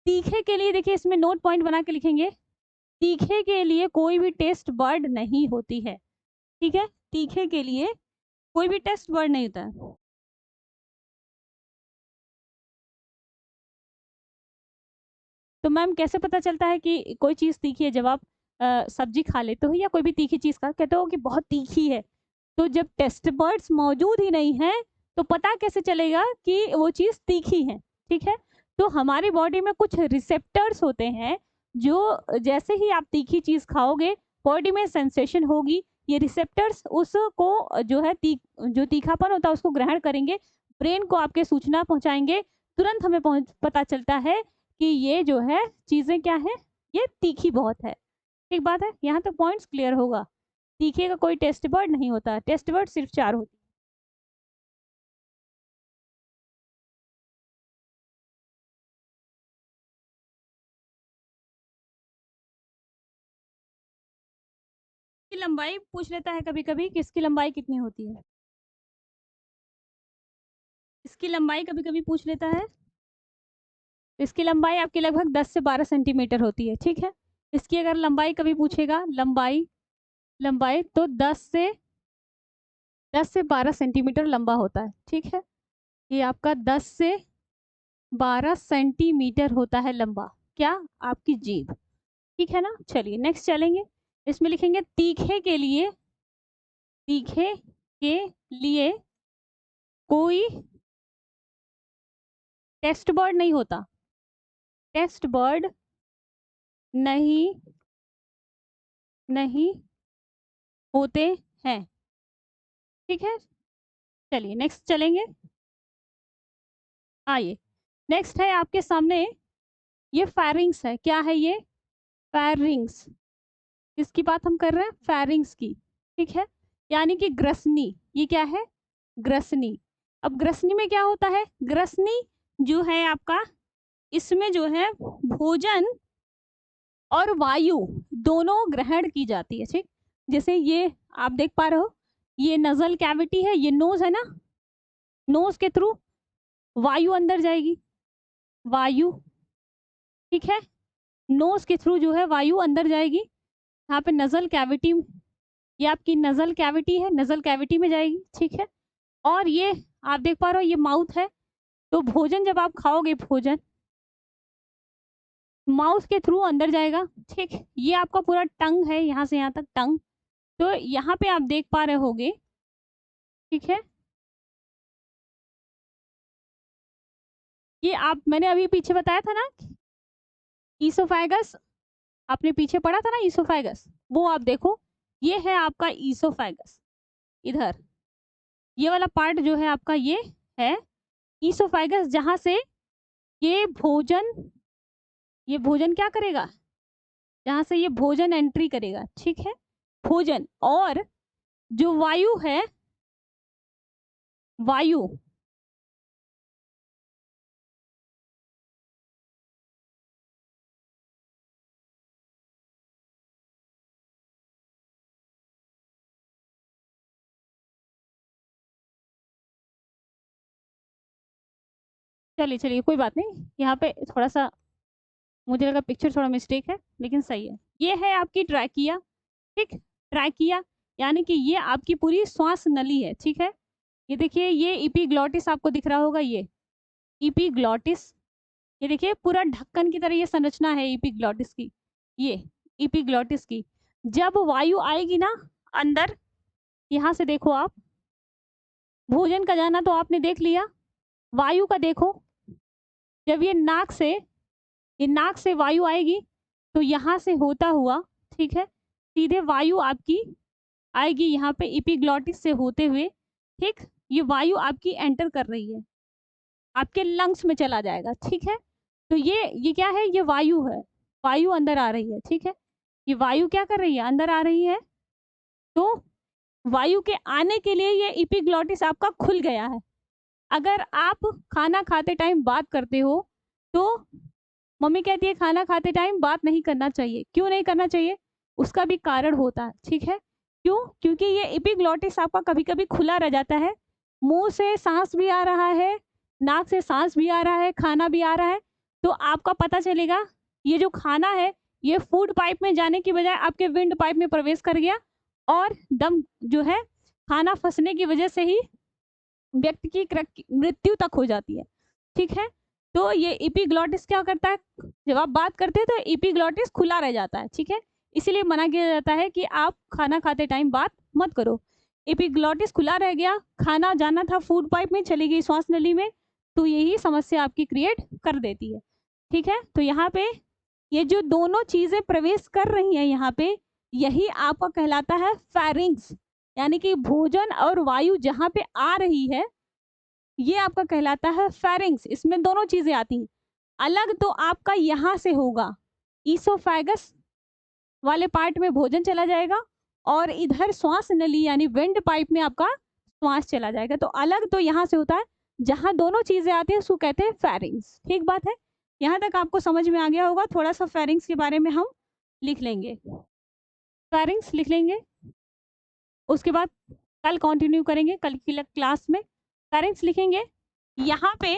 तीखे के लिए देखिए, इसमें नोट पॉइंट बना के लिखेंगे, तीखे के लिए कोई भी टेस्ट बर्ड नहीं होती है, ठीक है। तीखे के लिए कोई भी टेस्ट बर्ड नहीं होता है। तो मैम कैसे पता चलता है कि कोई चीज़ तीखी है? जब आप सब्जी खा लेते हो या कोई भी तीखी चीज़ खा कहते हो कि बहुत तीखी है, तो जब टेस्ट बड्स मौजूद ही नहीं है तो पता कैसे चलेगा कि वो चीज़ तीखी है? ठीक है, तो हमारी बॉडी में कुछ रिसेप्टर्स होते हैं जो जैसे ही आप तीखी चीज़ खाओगे बॉडी में सेंसेशन होगी, ये रिसेप्टर्स उसको जो है जो तीखापन होता है उसको ग्रहण करेंगे, ब्रेन को आपके सूचना पहुंचाएंगे, तुरंत हमें पता चलता है कि ये जो है चीज़ें क्या है, ये तीखी बहुत है। ठीक बात है, यहाँ तक पॉइंट्स क्लियर होगा। तीखे का कोई टेस्ट बर्ड नहीं होता, टेस्ट बर्ड सिर्फ 4 होती है। इसकी लंबाई पूछ लेता है कभी कभी कि इसकी लंबाई कितनी होती है। इसकी लंबाई कभी कभी पूछ लेता है, इसकी लंबाई आपकी लगभग 10 से 12 सेंटीमीटर होती है। ठीक है, इसकी अगर लंबाई कभी पूछेगा, लंबाई लंबाई तो 10 से 12 सेंटीमीटर लंबा होता है। ठीक है, ये आपका 10 से 12 सेंटीमीटर होता है लंबा, क्या? आपकी जीभ। ठीक है ना, चलिए नेक्स्ट चलेंगे। इसमें लिखेंगे तीखे के लिए, तीखे के लिए कोई टेस्ट बर्ड नहीं होता, टेस्ट बर्ड नहीं नहीं होते हैं। ठीक है, चलिए नेक्स्ट चलेंगे। आइए, नेक्स्ट है आपके सामने, ये फेरिंग्स है। क्या है ये? फेरिंग्स। किसकी बात हम कर रहे हैं? फेरिंग्स की। ठीक है, यानी कि ग्रसनी। ये क्या है? ग्रसनी। अब ग्रसनी में क्या होता है? ग्रसनी जो है आपका, इसमें जो है भोजन और वायु दोनों ग्रहण की जाती है। ठीक, जैसे ये आप देख पा रहे हो, ये नजल कैविटी है, ये नोज है ना, नोज के थ्रू वायु अंदर जाएगी, वायु। ठीक है, नोज के थ्रू जो है वायु अंदर जाएगी। यहाँ पे नजल कैविटी, ये आपकी नजल कैविटी है, नजल कैविटी में जाएगी। ठीक है, और ये आप देख पा रहे हो, ये माउथ है। तो भोजन जब आप खाओगे, भोजन माउथ के थ्रू अंदर जाएगा। ठीक, ये आपका पूरा टंग है, यहाँ से यहाँ तक टंग। तो यहाँ पे आप देख पा रहे होगे। ठीक है, ये आप, मैंने अभी पीछे बताया था ना ईसोफेगस, आपने पीछे पढ़ा था ना ईसोफेगस, वो आप देखो, ये है आपका ईसोफेगस। इधर ये वाला पार्ट जो है आपका, ये है ईसोफेगस, जहां से ये भोजन, ये भोजन क्या करेगा, जहां से ये भोजन एंट्री करेगा। ठीक है, भोजन और जो वायु है, वायु, चलिए चलिए कोई बात नहीं, यहाँ पे थोड़ा सा मुझे लगा पिक्चर थोड़ा मिस्टेक है, लेकिन सही है। ये है आपकी ट्रैकिया। ठीक, ट्रैकिया यानी कि ये आपकी पूरी श्वास नली है। ठीक है, ये देखिए, ये इपीग्लॉटिस आपको दिख रहा होगा, ये इपीग्लॉटिस, ये देखिए पूरा ढक्कन की तरह ये संरचना है इपीग्लॉटिस की, ये इपीग्लॉटिस की। जब वायु आएगी ना अंदर, यहाँ से देखो आप, भोजन का जाना तो आपने देख लिया, वायु का देखो, जब ये नाक से वायु आएगी तो यहाँ से होता हुआ, ठीक है, सीधे वायु आपकी आएगी यहाँ पे इपीग्लॉटिस से होते हुए। ठीक, ये वायु आपकी एंटर कर रही है, आपके लंग्स में चला जाएगा। ठीक है, तो ये क्या है? ये वायु है, वायु अंदर आ रही है। ठीक है, ये वायु क्या कर रही है? अंदर आ रही है। तो वायु के आने के लिए ये इपीग्लॉटिस आपका खुल गया है। अगर आप खाना खाते टाइम बात करते हो तो मम्मी कहती है खाना खाते टाइम बात नहीं करना चाहिए। क्यों नहीं करना चाहिए? उसका भी कारण होता है। ठीक है, क्यों? क्योंकि ये इपीग्लॉटिस आपका कभी कभी खुला रह जाता है, मुंह से सांस भी आ रहा है, नाक से सांस भी आ रहा है, खाना भी आ रहा है, तो आपका पता चलेगा ये जो खाना है ये फूड पाइप में जाने की बजाय आपके विंड पाइप में प्रवेश कर गया, और दम जो है खाना फंसने की वजह से ही व्यक्ति की मृत्यु तक हो जाती है। ठीक है, तो ये एपिग्लॉटिस क्या करता है, जब आप बात करते हैं तो एपिग्लॉटिस खुला रह जाता है, ठीक है। इसीलिए मना किया जाता है कि आप खाना खाते टाइम बात मत करो। एपिग्लॉटिस खुला रह गया, खाना जाना था फूड पाइप में, चली गई श्वास नली में, तो यही समस्या आपकी क्रिएट कर देती है, ठीक है। तो यहाँ पे ये जो दोनों चीजें प्रवेश कर रही हैं यहाँ पे, यही आपका कहलाता है फेरिंग्स, यानी कि भोजन और वायु जहाँ पे आ रही है ये आपका कहलाता है फेरिंग्स। इसमें दोनों चीजें आती हैं। अलग तो आपका यहाँ से होगा, ईसोफेगस वाले पार्ट में भोजन चला जाएगा और इधर श्वास नली यानी विंड पाइप में आपका श्वास चला जाएगा। तो अलग तो यहाँ से होता है, जहाँ दोनों चीजें आती है उसको कहते हैं फेरिंग्स। ठीक बात है, यहाँ तक आपको समझ में आ गया होगा। थोड़ा सा फेरिंग्स के बारे में हम लिख लेंगे, फेरिंग्स लिख लेंगे, उसके बाद कल कंटिन्यू करेंगे, कल की क्लास में फेरिंग्स लिखेंगे। यहाँ पे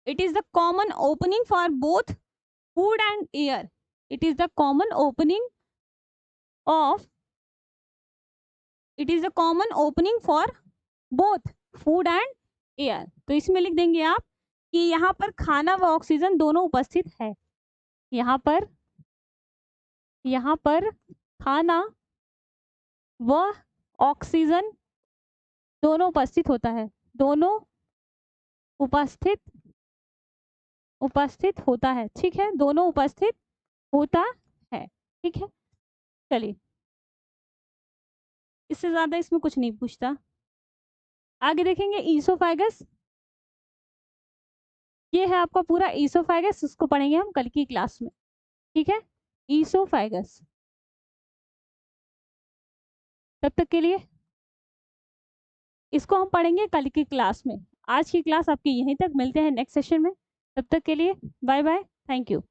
it is the common opening for both food and air, it is the common opening of, it is the common opening for both food and air. तो इसमें लिख देंगे आप कि यहाँ पर खाना व ऑक्सीजन दोनों उपस्थित है, यहाँ पर खाना व ऑक्सीजन दोनों उपस्थित होता है, दोनों उपस्थित होता है, ठीक है, दोनों उपस्थित होता है, ठीक है। चलिए, इससे ज्यादा इसमें कुछ नहीं पूछता। आगे देखेंगे ईसोफेगस, ये है आपका पूरा ईसोफेगस, इसको पढ़ेंगे हम कल की क्लास में, ठीक है। ईसोफेगस, तब तक के लिए इसको हम पढ़ेंगे कल की क्लास में। आज की क्लास आपकी यहीं तक, मिलते हैं नेक्स्ट सेशन में, तब तक के लिए बाय बाय, थैंक यू।